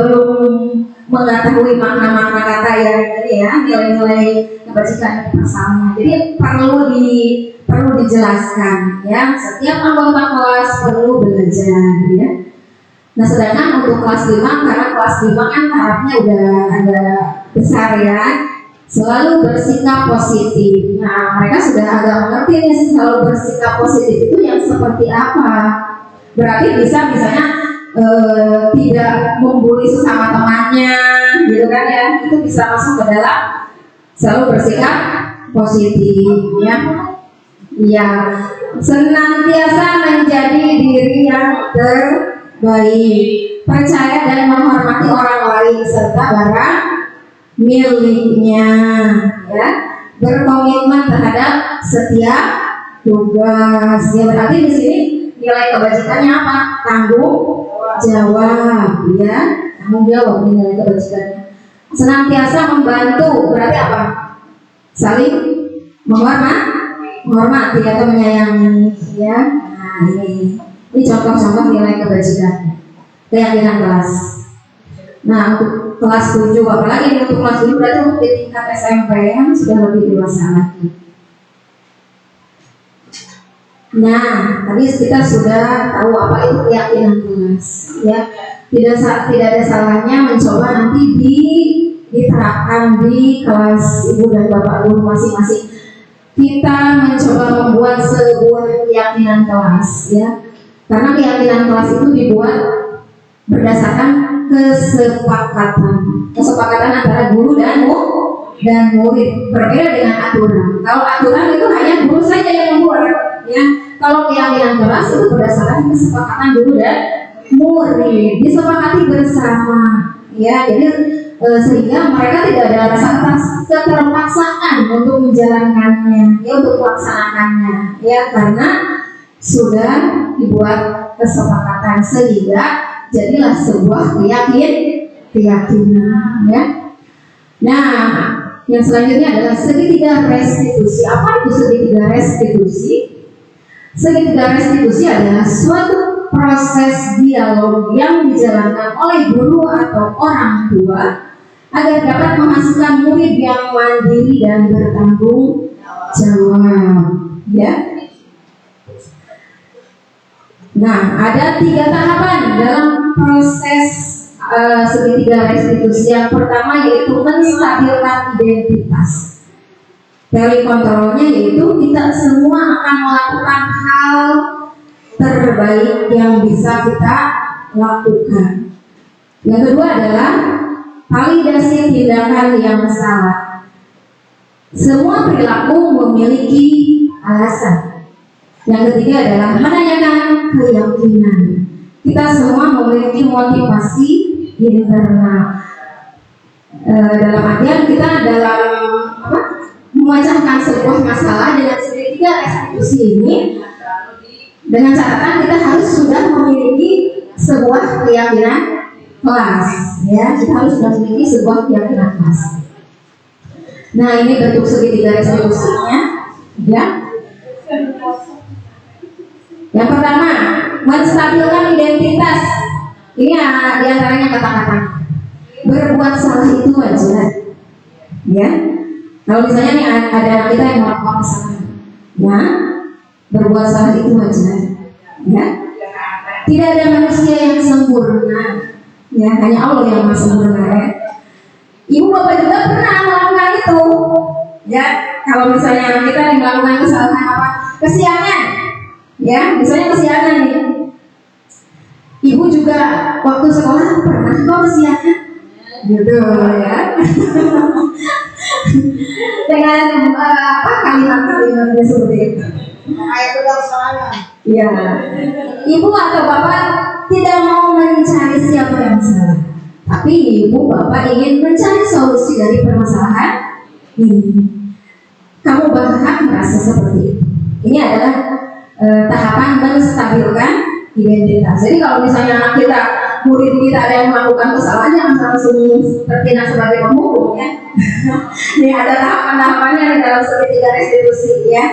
belum mengetahui makna-makna kata yang ini ya, nilai-nilai kebajikan pasalnya. Jadi perlu dijelaskan ya. Setiap anggota kelas perlu belajar ya. Nah, sedangkan untuk kelas 5, karena kelas 5 kan tarafnya udah agak besar ya, selalu bersikap positif. Nah, mereka sudah agak mengerti nih, selalu bersikap positif itu yang seperti apa. Berarti bisa misalnya tidak membuli sesama temannya gitu kan ya, itu bisa masuk ke dalam selalu bersikap positif ya. Ya, senantiasa menjadi diri yang terbaik, percaya dan menghormati orang lain serta barang miliknya ya, berkomitmen terhadap setiap tugas ya. Berarti di sini nilai kebajikannya apa? Tanggung jawab ya, tanggung jawab nilai kebajikannya. Senantiasa membantu berarti apa? Saling menghormati atau menyayangi ya. Nah, ini contoh-contoh nilai kebajikannya, keyakinan kelas. Nah, untuk kelas 7, apalagi untuk kelas 7 berarti untuk di tingkat SMP yang sudah lebih dewasa lagi. Nah, tadi kita sudah tahu apa itu keyakinan kelas, ya. Tidak ada salahnya mencoba nanti diterapkan di kelas ibu dan bapak guru masing-masing. Kita mencoba membuat sebuah keyakinan kelas, ya. Karena keyakinan kelas itu dibuat berdasarkan kesepakatan antara guru dan murid, berbeda dengan aturan. Kalau aturan itu hanya guru saja yang membuat, ya. Kalau keyakinan kelas itu berdasarkan kesepakatan guru dan murid, disepakati bersama, ya. Jadi sehingga mereka tidak ada rasa keterpaksaan untuk menjalankannya, ya, untuk melaksanakannya, ya, karena sudah dibuat kesepakatan sehingga jadilah sebuah keyakinan, ya. Nah, yang selanjutnya adalah segitiga restitusi. Apa itu segitiga restitusi? Segitiga restitusi adalah suatu proses dialog yang dijalankan oleh guru atau orang tua agar dapat menghasilkan murid yang mandiri dan bertanggung jawab, ya. Nah, ada 3 tahapan dalam proses segitiga restitusi. Yang pertama yaitu menstabilkan identitas. Dari kontrolnya yaitu kita semua akan melakukan hal terbaik yang bisa kita lakukan. Yang kedua adalah validasi tindakan yang salah. Semua perilaku memiliki alasan. Yang ketiga adalah menanyakan keyakinan. Kita semua memiliki motivasi internal. Dalam artian kita dalam memecahkan sebuah masalah dengan segitiga restitusi ini, dengan catatan kita harus sudah memiliki sebuah keyakinan kelas, ya. Kita harus sudah memiliki sebuah keyakinan kelas. Nah, ini bentuk segitiga restitusinya, ya. Yang pertama, menstabilkan identitas. Ini diantaranya kata-kata berbuat salah itu wajar, ya. Kalau misalnya nih ada anak kita yang melakukan kesalahan, ya, berbuat salah itu wajar, ya. Tidak ada manusia yang sempurna, ya, hanya Allah yang maha sempurna, ya. Ibu bapak juga pernah melakukan itu, ya. Kalau misalnya kita yang melakukan kesalahan apa, kesiangan, ya, misalnya kesiangan nih. Ibu juga waktu sekolah pernah kok kesiangan, gitu, ya. Dengan kalimat-kalimatnya seperti itu. Kayak pedang soalnya. Ya, ibu atau bapak tidak mau mencari siapa yang salah, tapi ibu bapak ingin mencari solusi dari permasalahan ini. Kamu berhak merasa seperti itu. Ini adalah tahapan menstabilkan identitas. Jadi kalau misalnya anak kita, murid kita ada yang melakukan kesalahan, jangan langsung tertindak sebagai pemhukum, ya. Ini ada tahapan-tahapannya di dalam segitiga restitusi, ya.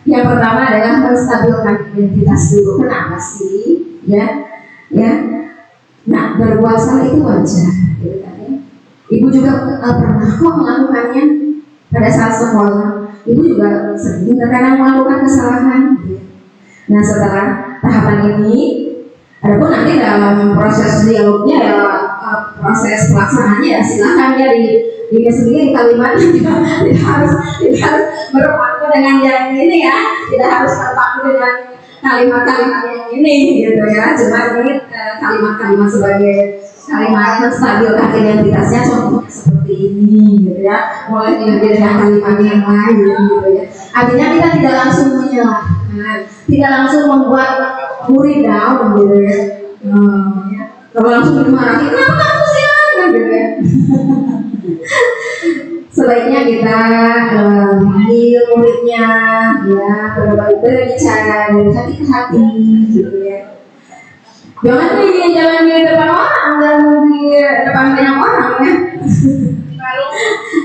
Yang pertama adalah menstabilkan identitas dulu. Kenapa sih, ya? Nah, berbuat salah itu wajar, gitu kan, ya. Ibu juga pernah kok melakukannya pada saat sekolah. Ibu juga sering terkadang melakukan kesalahan, gitu. Nah, setelah tahapan ini, adapun nanti dalam proses dialognya, ya, proses pelaksanaannya, ya, silakan ya di sendiri kalimatnya tidak harus berpaku dengan yang ini, ya, tidak harus terpaku dengan kalimat-kalimat yang ini, gitu, ya. Cuma ini kalimat-kalimat sebagai kalimat menstabilkan identitasnya, contohnya seperti ini, gitu, ya. Mulai diganti dengan kalimat yang lain, gitu, ya. Artinya kita tidak langsung menyalahkan, tidak langsung membuat murid down, gitu, ya. Kalau langsung dimarahi, kenapa kamu siaran, gitu, ya. Sebaiknya kita panggil muridnya, ya, berbicara dari hati ke hati, gitu, ya. Jangan di depan orang dan di depan banyak orang, ya.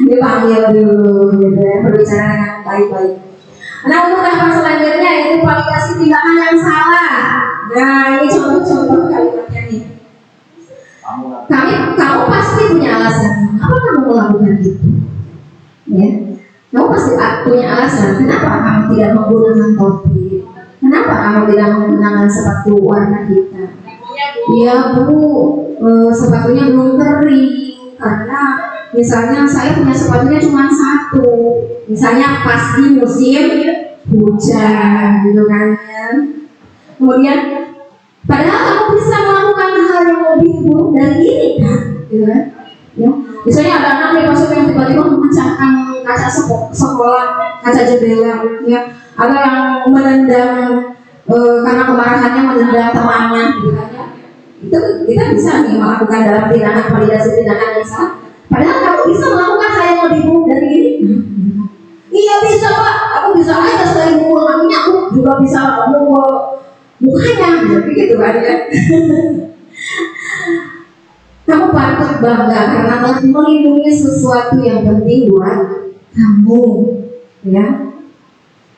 Dipanggil dulu, gitu, ya, berbicara dengan baik-baik. Nah, untuk tahapan selanjutnya itu validasi tindakan yang salah. Nah, ini contoh-contoh kalimatnya nih. Kamu pasti punya alasan. Apa kamu melakukan itu? Ya, kamu pasti punya alasan. Kenapa kamu tidak menggunakan topi? kenapa kamu tidak menggunakan sepatu warna hitam? Iya Bu, sepatunya belum kering karena misalnya saya punya sepatunya cuma satu, misalnya pas di musim hujan gitu kan ya. Kemudian padahal kamu bisa melakukan hal yang lebih buruk dari ini kan, gitu kan? Ya, misalnya ada anak nih masuk yang tiba-tiba memecahkan kaca sekolah, kaca jendela, ya. Ada yang menendang karena kemarahannya menendang temannya, gitu kan ya. Itu kita bisa nih melakukan dalam tindakan validasi tindakan yang salah. Padahal kamu bisa melakukan hal yang lebih buruk dari ini. Iya bisa Pak, aku bisa aja selain mukul kakinya, aku juga bisa mukul mukanya, gitu kan ya. Kamu patut bangga karena melindungi sesuatu yang penting buat kamu, ya.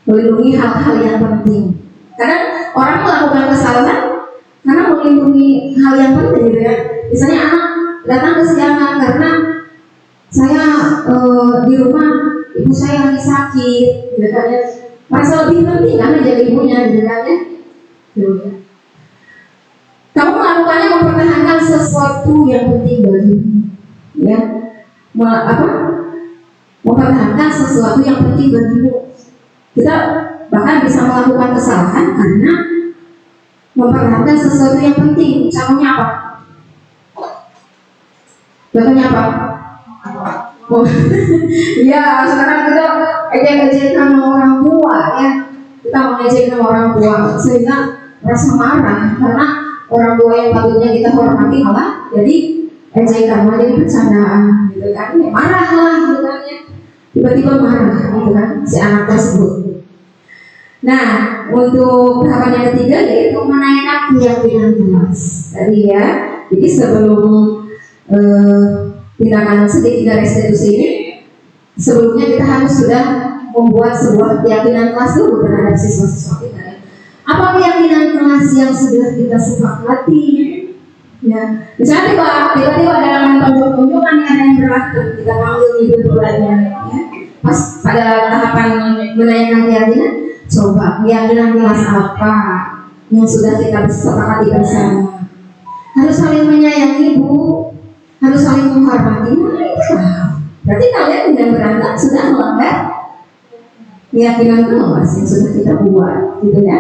Melindungi hal-hal yang penting. Karena orang melakukan kesalahan karena melindungi hal yang penting, gitu ya. Misalnya anak datang kesiangan karena saya di rumah ibu saya lagi sakit, gitu kan ya. Merasa lebih penting kan menjaga ibunya, gitu kan ya. Kamu melakukannya mempertahankan sesuatu yang penting bagimu, ya. Mempertahankan sesuatu yang penting bagimu. Kita bahkan bisa melakukan kesalahan karena mempertahankan sesuatu yang penting. Contohnya apa? Contohnya apa? Oh, ya sekarang kita ejek-ejek sama orang tua, ya. Kita mengejek sama orang tua sehingga merasa marah karena orang tua yang patutnya kita hormati malah jadi ejekan, malah jadi bercandaan, gitu kan? Ya, marah lah, gitu kan ya. Tiba-tiba marah, gitu kan, si anak tersebut. Nah, untuk tahapan yang ketiga yaitu menaikkan keyakinan kelas. Tadi ya, jadi sebelum tindakan segitiga restitusi ini, sebelumnya kita harus sudah membuat sebuah keyakinan kelas dulu terhadap siswa-siswa kita. Apa keyakinan kelas yang sudah kita sepakati? Ya, misalnya tiba-tiba ada tunjuk-tunjukkan yang ada yang berakhir, kita panggil ibu bulannya, ya. Pas pada tahapan menaikkan keyakinan, coba keyakinan kelas apa yang sudah kita sepakati bersama? Harus saling menyayangi Bu, harus saling menghormati. Nah itulah. Berarti kalian dengan berantak sudah melanggar keyakinan kelas yang sudah kita buat, gitu ya.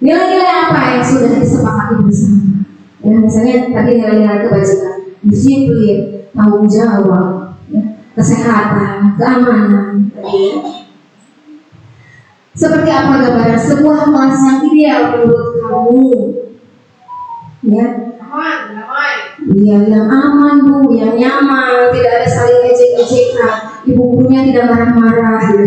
Nilai-nilai apa yang sudah disepakati bersama? Ya, misalnya tadi nilai-nilai kebajikan, disiplin, tanggung jawab, ya, kesehatan, keamanan, ya. Seperti apa gambaran sebuah kelas yang ideal menurut kamu? Ya, iya, yang aman Bu, yang nyaman, tidak ada saling ejek-ejekan, ibu gurunya tidak marah-marah, gitu.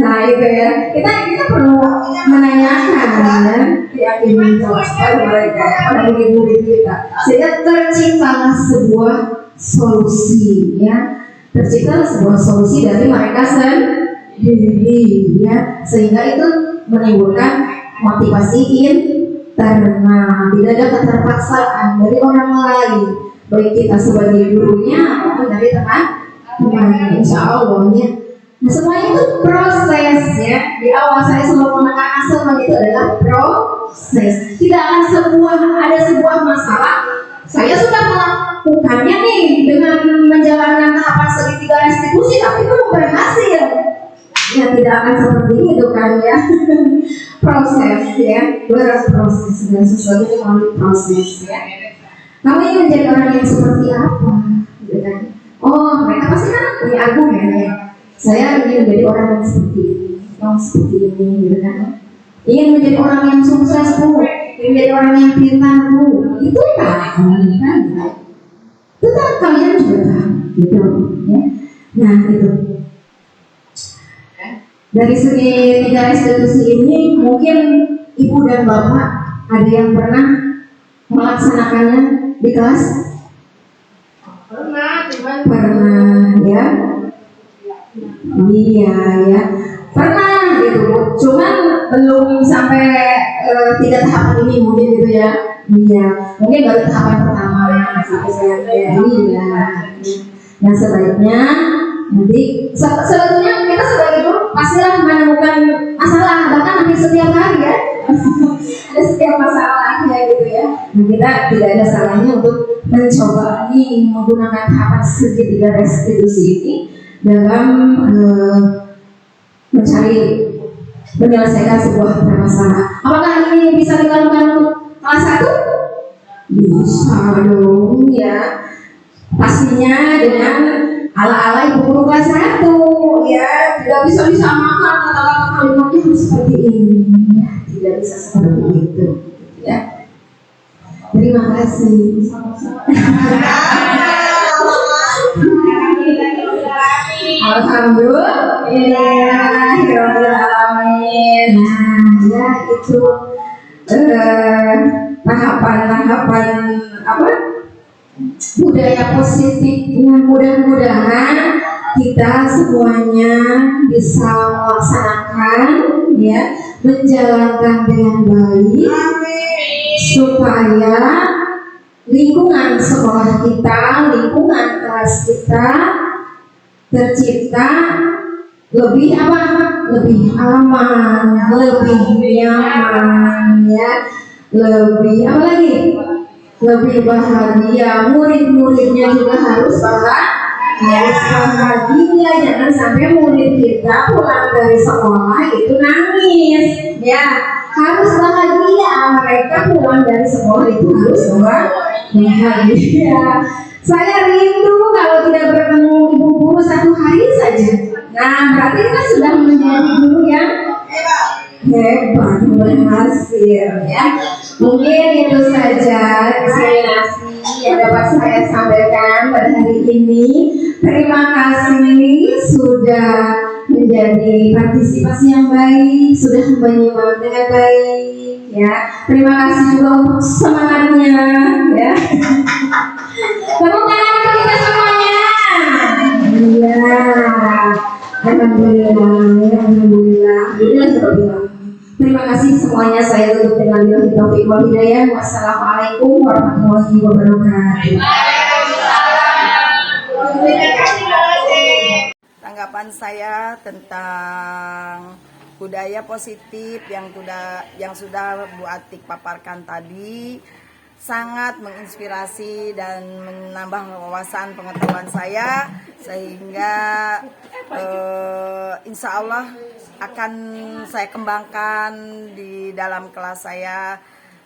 Nah itu ya, kita perlu menanyakan ya keyakinan kelas pada mereka, pada murid-murid kita, sehingga terciptalah sebuah solusi, ya, terciptalah sebuah solusi dari mereka sendiri, ya, sehingga itu menimbulkan motivasi internal, tidak ada keterpaksaan dari orang lain, baik kita sebagai gurunya maupun dari teman-teman, insya Allah ya. Nah semuanya itu proses ya. Di awal saya selalu menekankan semua itu adalah proses. Tidak akan ada sebuah masalah. Saya sudah melakukannya nih dengan menjalankan tahapan segitiga restitusi, tapi belum berhasil. Ya tidak akan seperti itu kan ya. Proses ya, berproses dan sesuatu yang melalui proses ya. Kamu ingin menjadi orang yang seperti apa? Gitu kan? Oh mereka pasti kan punya argumen ya. Saya ingin menjadi orang yang seperti ini, gitu kan? Ingin menjadi orang yang sukses Bu, ingin menjadi orang yang pintar Bu, itu kan? Itu kan kalian juga, gitu, ya? Nah itu. Dari segi tiga restitusi ini, mungkin ibu dan bapak ada yang pernah melaksanakannya di kelas? Pernah, ya. Iya ya, pernah gitu, cuman belum sampai tiga tahapan ini mungkin gitu ya. Iya, mungkin baru tahapan pertama sampai saya iya. Nah sebaiknya nanti sebetulnya kita sebagai guru pastilah menemukan masalah, bahkan hampir setiap hari ya. Ada setiap masalahnya gitu ya. Nah, kita tidak ada salahnya untuk mencoba nih menggunakan tahapan segitiga restitusi ini dalam menyelesaikan sebuah permasalahan. Apakah ini bisa dilakukan untuk kelas 1? Bisa dong ya. Pastinya dengan ala-ala ibu guru kelas 1 ya. Tidak bisa disamakan kata-kata kalimatnya harus seperti ini ya. Tidak bisa seperti itu ya. Terima kasih. Alhamdulillahirobbilalamin. Nah, ya itu tahapan-tahapan apa? Budaya positifnya. Mudah-mudahan kita semuanya bisa melaksanakan ya, menjalankan dengan baik supaya lingkungan sekolah kita, lingkungan kelas kita tercipta lebih apa? Lebih aman, lebih nyaman ya, lebih apa lagi? Lebih bahagia. Murid-muridnya juga harus bahagia. Jangan sampai murid kita pulang dari sekolah itu nangis ya. Harus bahagia, mereka pulang dari sekolah itu harus bahagia. Saya rindu kalau tidak bertemu ibu guru 1 hari saja. Nah, berarti kita sudah menjadi guru yang hebat, berhasil ya. Mungkin itu saja diseminasi yang dapat saya sampaikan pada hari ini. Terima kasih sudah menjadi partisipasi yang baik, sudah menyimak dengan baik ya. Terima kasih juga untuk semangatnya ya. Tepuk tangan untuk kita semuanya. Iya. Alhamdulillah. Terima kasih semuanya. Saya tutup dengan billahi taufiq wal hidayah. Wassalamualaikum warahmatullahi wabarakatuh. Tanggapan saya tentang budaya positif yang sudah Bu Atik paparkan tadi sangat menginspirasi dan menambah wawasan pengetahuan saya, sehingga insya Allah akan saya kembangkan di dalam kelas saya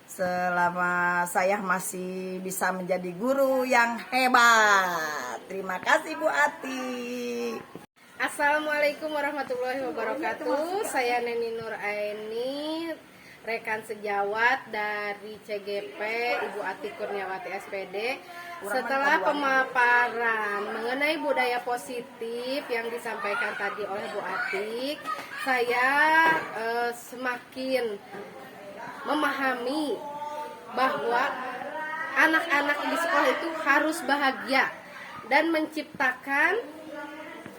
selama saya masih bisa menjadi guru yang hebat. Terima kasih Bu Ati. Assalamualaikum warahmatullahi wabarakatuh. Saya Neni Nur Aini, rekan sejawat dari CGP Ibu Ati Kurniawati SPD. Setelah pemaparan mengenai budaya positif yang disampaikan tadi oleh Bu Ati, saya semakin memahami bahwa anak-anak di sekolah itu harus bahagia dan menciptakan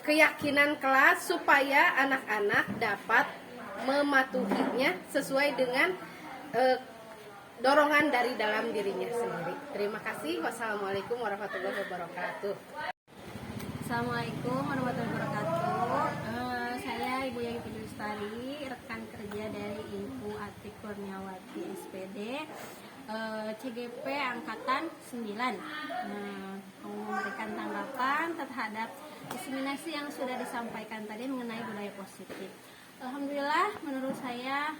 keyakinan kelas supaya anak-anak dapat mematuhinya sesuai dengan dorongan dari dalam dirinya sendiri. Terima kasih. Wassalamualaikum warahmatullahi wabarakatuh. Assalamualaikum warahmatullahi wabarakatuh. Saya Ibu Yayati Lestari, rekan kerja dari Ibu Ati Kurniawati SPD, CGP Angkatan 9. Mau memberikan tanggapan terhadap diseminasi yang sudah disampaikan tadi mengenai budaya positif. Alhamdulillah, menurut saya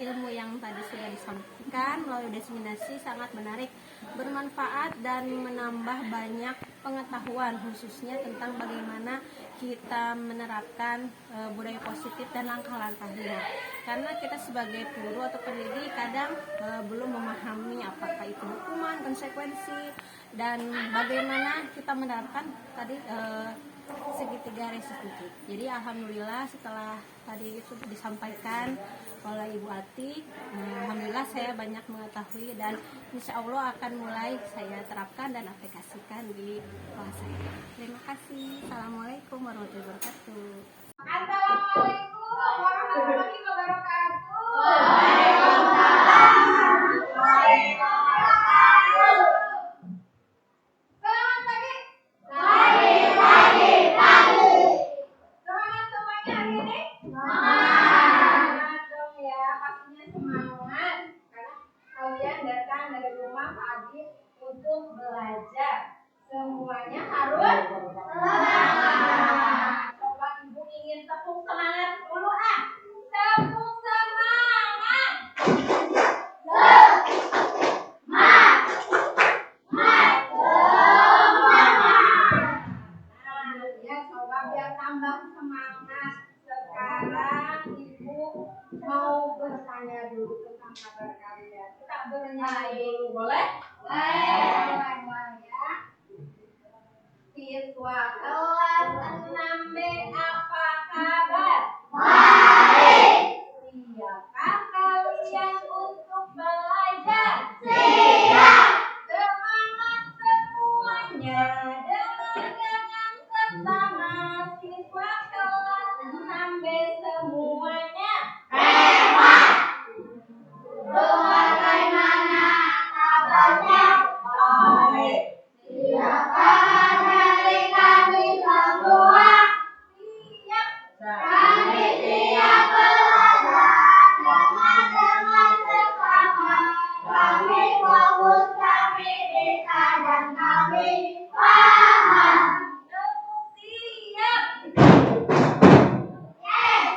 ilmu yang tadi sudah disampaikan melalui diseminasi sangat menarik, bermanfaat dan menambah banyak pengetahuan khususnya tentang bagaimana kita menerapkan budaya positif dan langkah-langkahnya. Karena kita sebagai guru atau pendidik kadang belum memahami apakah itu hukuman, konsekuensi, dan bagaimana kita menerapkan tadi segitiga restitusi. Jadi alhamdulillah setelah tadi itu disampaikan oleh Ibu Ati, alhamdulillah saya banyak mengetahui dan insya Allah akan mulai saya terapkan dan aplikasikan di kelas saya. Terima kasih. Assalamualaikum warahmatullahi wabarakatuh. Assalamualaikum warahmatullahi wabarakatuh. Selamat pagi. Pagi. Semangat semuanya hari ini. pagi untuk belajar. Semuanya harus semangat. Coba ibu ingin tepuk semangat dulu ah. Tepuk semangat. Ya coba biar tambah semangat. Sekarang ibu mau bertanya dulu tentang kabar kalian. Kita bernyanyi dulu, boleh? Boleh ya. Siswa kelas 6B apa kabar? Baik. Siapkah kalian untuk belajar? Siap. Semangat semuanya dengan sesama siswa kelas 6B semuanya. Bagaimana kabarnya? Baik. Siapkah dari kami semua? Siap. Kami siap belajar dengan sesama. Kami fokus, kami bisa dan kami paham. Siap. Yes.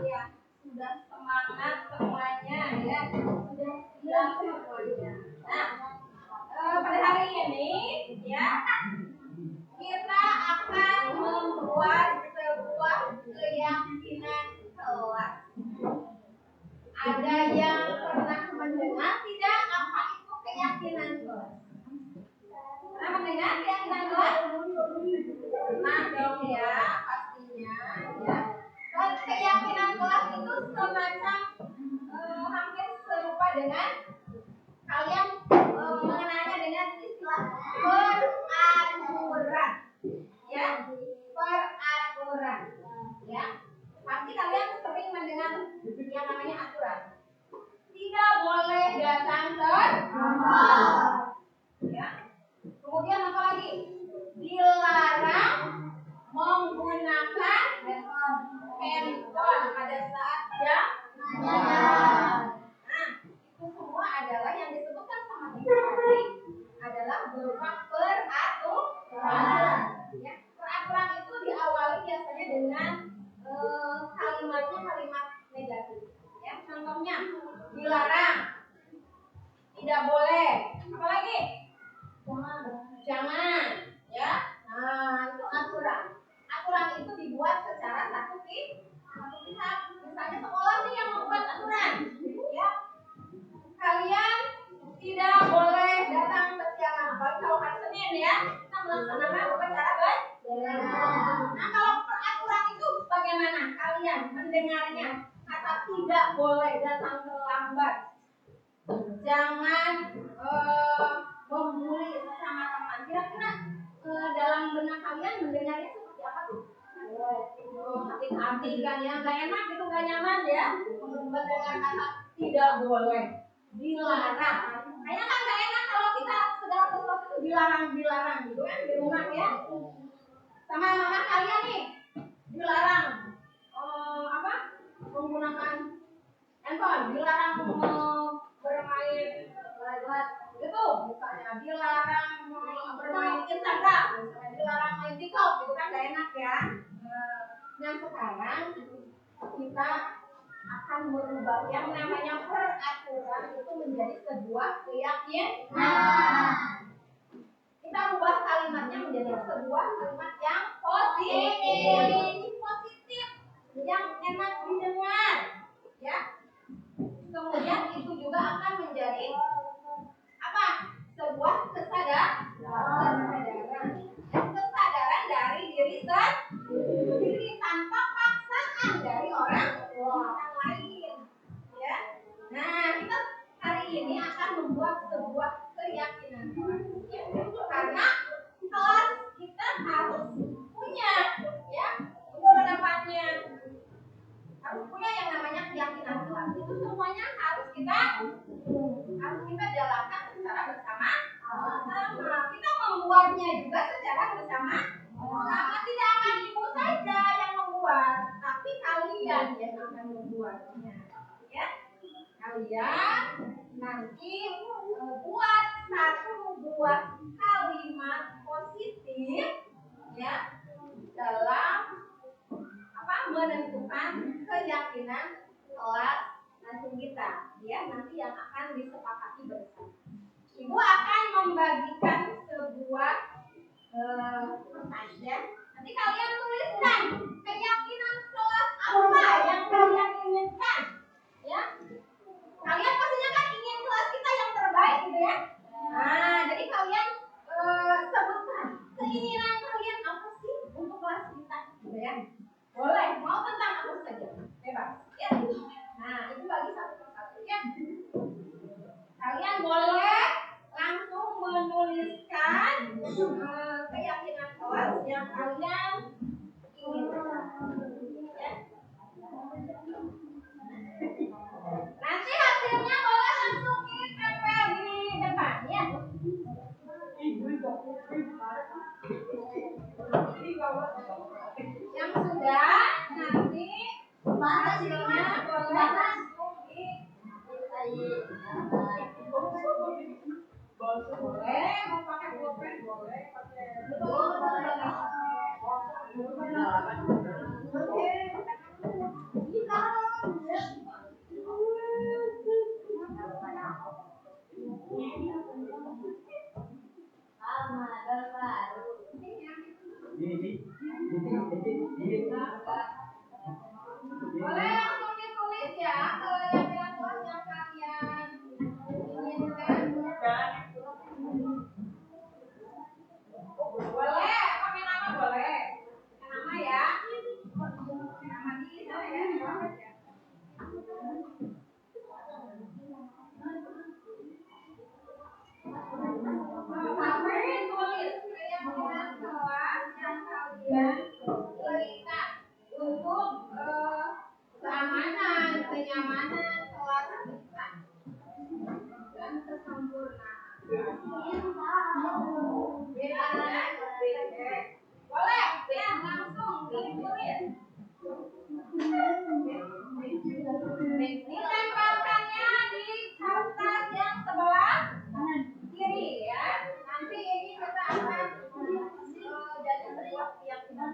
Ya, sudah semangat semuanya ya. Sudah siap semuanya. Nah, pada hari ini ya kita akan membuat sebuah keyakinan kelas. Ada yang pernah mendengar tidak apa itu keyakinan kelas? Pernah mendengar keyakinan kelas? Pernah dong ya, pastinya ya. Dan keyakinan kelas itu semacam hampir serupa dengan kalian mengenalnya dengan istilah peraturan, ya, peraturan, ya. Pasti kalian sering mendengar yang namanya aturan. Tidak boleh datang terlambat, ya. Kemudian apa lagi? Dilarang menggunakan handphone pada saat jam pelajaran. Nah, itu semua adalah yang disebutkan sama kita tadi adalah berupa peraturan. Ya, peraturan itu diawali biasanya dengan kalimatnya kalimat negatif. Ya, contohnya dilarang, tidak boleh, apalagi jangan, ya. Nah, itu aturan. Aturan itu dibuat secara satu pihak. Misalnya sekolah nih yang membuat aturan, ya. Kalian tidak boleh datang kesiangan. Apalagi kalau hari Senin ya, kita melaksanakan upacara belajar. Nah, kalau peraturan itu bagaimana kalian mendengarnya? Kata tidak boleh datang terlambat. Jangan membuli sesama teman. Kira-kira dalam benak kalian mendengarnya seperti apa tuh? Sakit hati kan ya, nggak enak gitu, nggak nyaman ya. Mendengar kata tidak boleh, dilarang. Kayaknya kan nggak enak kalau kita segala sesuatu itu dilarang gitu kan di rumah ya. Sama mama kalian nih dilarang menggunakan handphone, dilarang bermain itu misalnya, dilarang bermain Instagram, misalnya dilarang main TikTok, gitu kan gak enak ya. Nah sekarang kita akan merubah yang namanya peraturan itu menjadi sebuah keyakinan. Kita rubah kalimatnya menjadi sebuah kalimat yang positif, yang enak didengar, ya. Kemudian itu juga akan menjadi apa? Sebuah kesadaran dari diri sendiri tanpa paksaan dari orang lain, ya. Nah, kita hari ini akan membuat sebuah keyakinan karena kelas kita harus punya, ya, juga secara bersama. Sama tidak akan ibu saja yang membuat, tapi kalian yang akan membuatnya. Ya, kalian nanti buat satu buah kalimat positif ya dalam menentukan keyakinan kelas nanti kita ya nanti yang akan disepakati bersama. Ibu akan membagikan sebuah ya. Nanti kalian tuliskan keyakinan kelas apa yang kalian inginkan ya. Kalian pastinya kan ingin kelas kita yang terbaik gitu ya. Nah, jadi kalian sebutkan keinginan kalian apa sih untuk kelas kita gitu ya. Boleh, mau tentang apa saja, bebas ya. Nah, itu bagi satu persatu ya. Kalian boleh langsung menuliskan keyakinan kelas yang kalian inginkan ya. Nanti hasilnya boleh langsung ditempel di depan ya. Yang sudah nanti hasilnya boleh langsung boleh mau pakai pulpen boleh boleh langsung ditulis ya kalau yang kalian inginkan. Boleh pakai nama boleh nama ya nama di sana ya. Sampai tulis keyakinan kelas yang kalian inginkan untuk keamanan, kenyamanan kelas kita dan kesempurnaan. Boleh ya langsung ditulis. Ditempelkannya di kertas yang sebelah kiri ya. Nanti ini kita akan jadi sebuah keyakinan.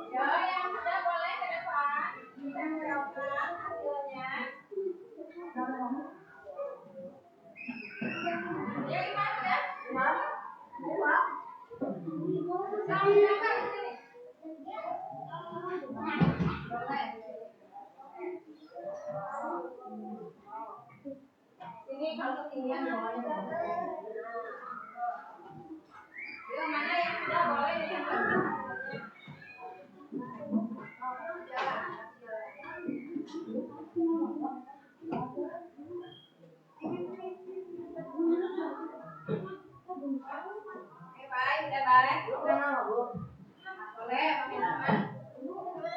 Ya, yang sudah boleh ke depan ditempelkan hasilnya. Ya, gimana ya? Dua. Sampai tempel di sini. Boleh. Ini kalau ketinggian bawahnya. Yang mana yang sudah boleh ditempelkan? Baik, udah baik. Boleh pakai nama. Ini sudah,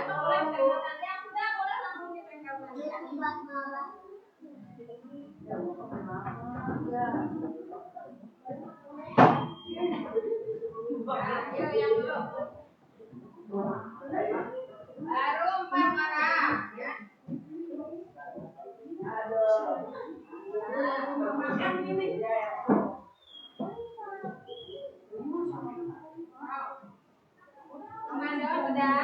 boleh tempelkan. Yang sudah boleh langsung ditempelkan. Ayo yang dulu. Baru 4 warna ya. Yang ini. Komando udah.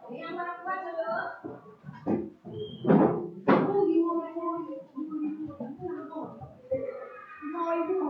Yang perempuan dulu. Mau ibu.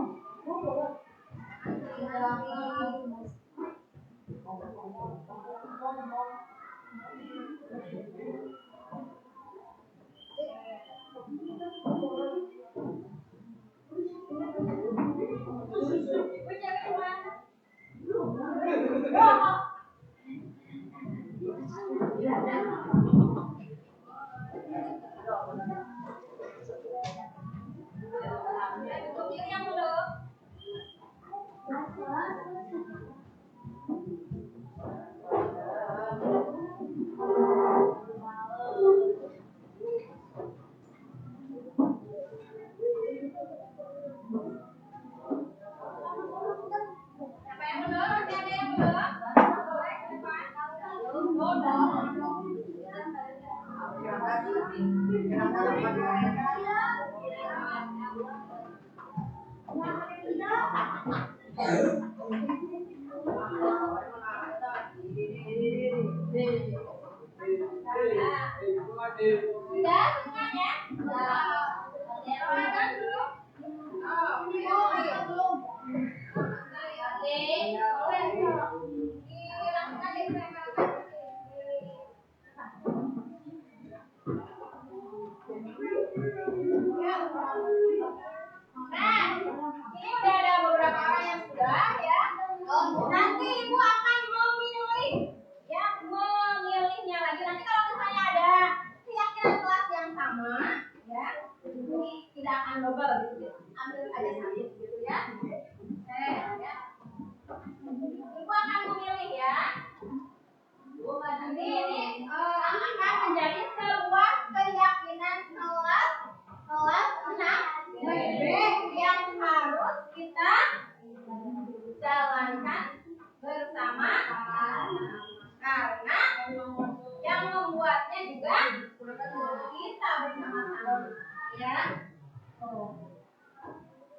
belum? Masih ada yang belum? Boleh ke depan. Sudah semuanya? Olahraga belum? Oh, belum. Oke, boleh. Dilakukan ditempelkan. Nah, ini udah ada beberapa orang yang sudah ya. Nanti ibu akan memilih, ya, memilihnya lagi. Nanti kalau misalnya ada keyakinan kelas yang sama, ya, ini tidak akan double gitu. Ambil aja satu gitu ya. Ya. Ibu akan memilih ya. Nanti ini akan menjadi sebuah keyakinan kelas 6 BB yang harus kita jalankan bersama karena yang membuatnya juga kita bersama-sama ya.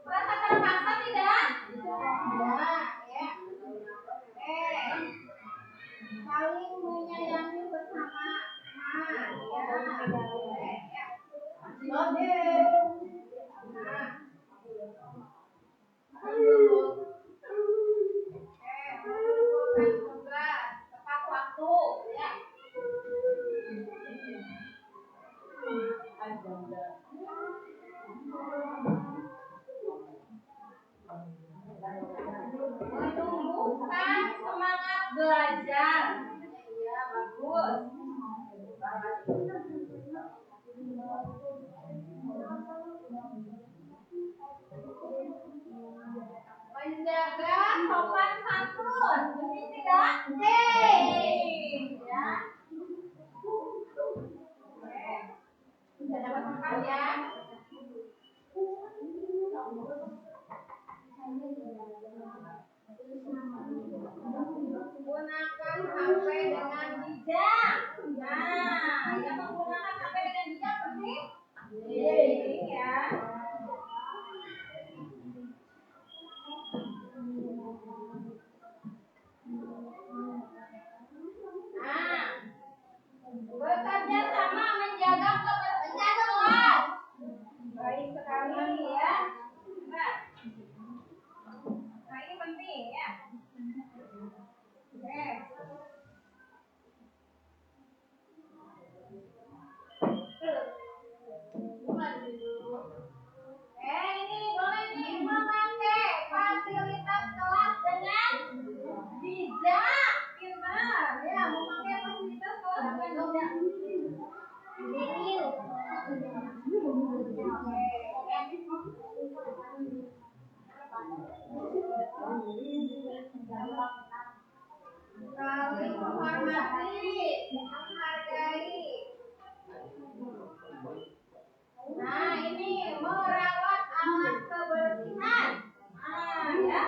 Merasa terpaksa tidak? Ya. Saling menyayangi bersama tepat waktu ya. Menumbuhkan semangat belajar. Iya, bagus. Menjaga sopan santun. Ini tidak? Ya. Sudah dapat makan ya? Gunakan HP dengan bijak. Nah, yang menggunakan HP dengan bijak seperti ini ya. Nah, bekerja sama menjaga kebersihan kelas. Baik sekali ya. Nah, ini penting ya. Oke. Ini boleh nih memakai fasilitas kelas dengan bijak, pintar ya, memakai fasilitas kelas dengan bijak. Saling menghormati, menghargai. Nah, ini merawat alat kebersihan. Nah, ya.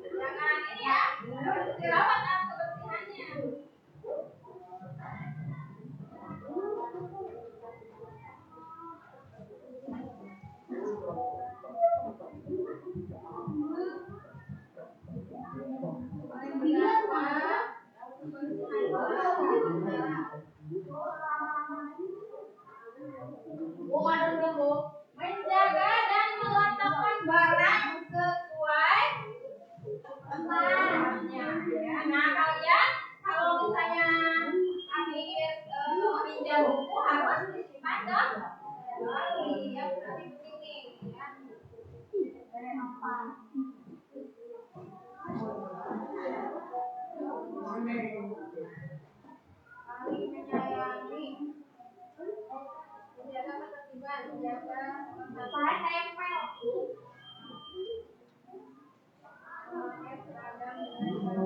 Jangan ini ya. Harus dirawat alat kebersihannya. Menjaga dan meletakkan barang sesuai tempatnya. Ya. Nah, kalian kalau misalnya habis pinjam buku harus disimpan dong. Ya, berarti begini ya. Saling menyayangi, menjaga ketertiban, menjaga tempel. Memakai seragam dengan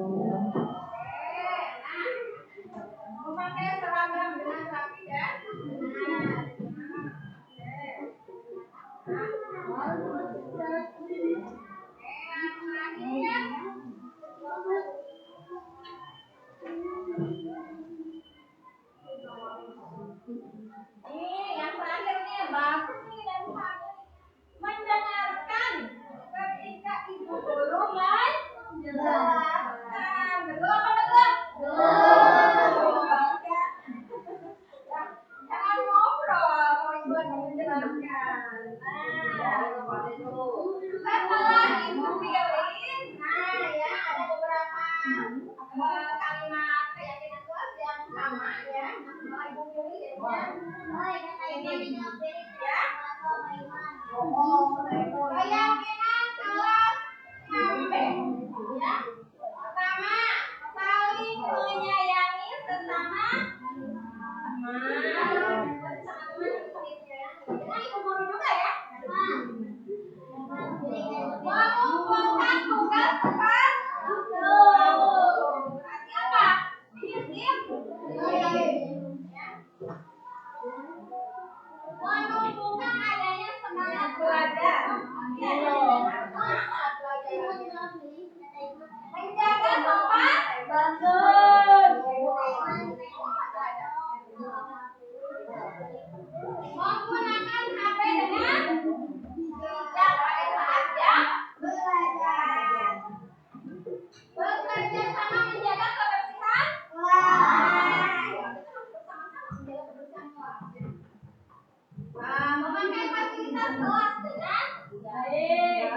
kalimat keyakinan kelas yang sama ya. Nah, Ibu pilih ya. Ini ya. Keyakinan kelas sampai ya. Pertama, saling menyayangi sesama teman. Dengan ibu guru juga ya. Mengumpulkan tugas tepat. Berarti apa? Disiplin. Menumbuhkan adanya semangat belajar. Iya dong. Semangat belajar. Menjaga tempat. Betul. Menggunakan HP dengan bijak pada saat jam belajar. Bekerja sama menjaga kebersihan kelas. Memakai fasilitas kelas dengan baik.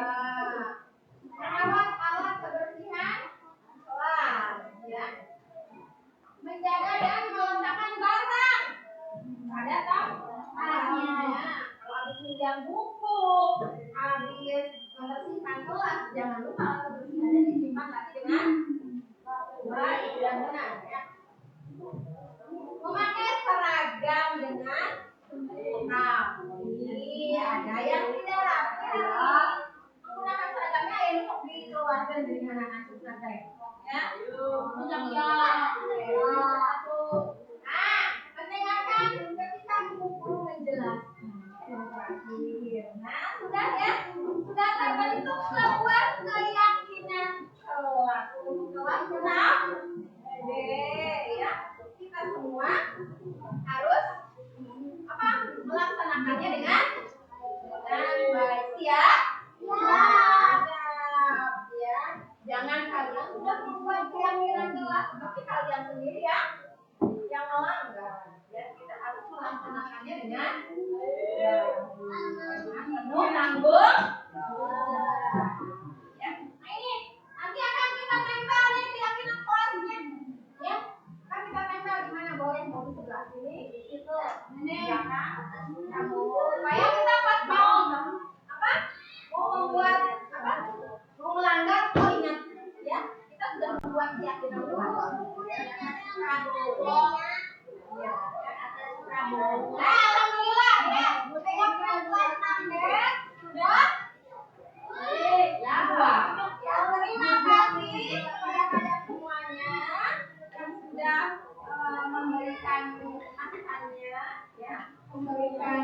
Merawat alat kebersihan kelas. Ya. Menjaga dan meletakkan barang pada tempatnya. Kalau habis pinjam buku, habis membersihkan kelas, jangan lupa alat kebersihannya disimpan lagi dengan baik dan benar ya. Memakai seragam dengan rapi, ada yang tidak rapi. Menggunakan seragamnya ya untuk dikeluarkan dari anak-anak teh. Ya, mendengarkan ketika guru menjelaskan. Nah, sudah ya, sudah terbentuk sebuah keyakinan kelas. Kelas 6 ya, kita semua harus apa? Melaksanakannya dengan baik. Siap? Ya. Jangan kalian sudah membuat keyakinan kelas, tapi kalian sendiri ya yang melanggar. Ya, kita harus melaksanakannya dengan penuh tanggung. Ya. Nah ini nanti akan kita tempel nih keyakinan kelasnya. Ya, kan kita tempel di mana? Boleh mau di sebelah sini, di situ. Ini ya kan? Kamu supaya kita pas mau apa? Mau membuat apa? Mau melanggar, oh ingat ya, kita sudah membuat keyakinan kelas. Ya, alhamdulillah ya. Keyakinan kelas 6 sudah. Ya, terima kasih kepada kalian semuanya yang sudah memberikan masukannya, ya, memberikan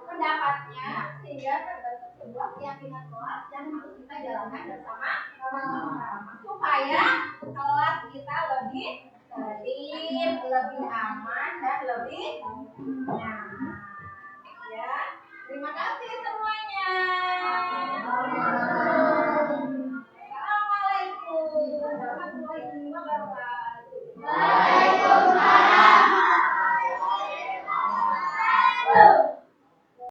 pendapatnya sehingga terbentuk sebuah keyakinan kelas yang harus kita jalankan bersama supaya kelas kita lebih tertib, lebih aman dan lebih nyaman. Ya, terima kasih semuanya.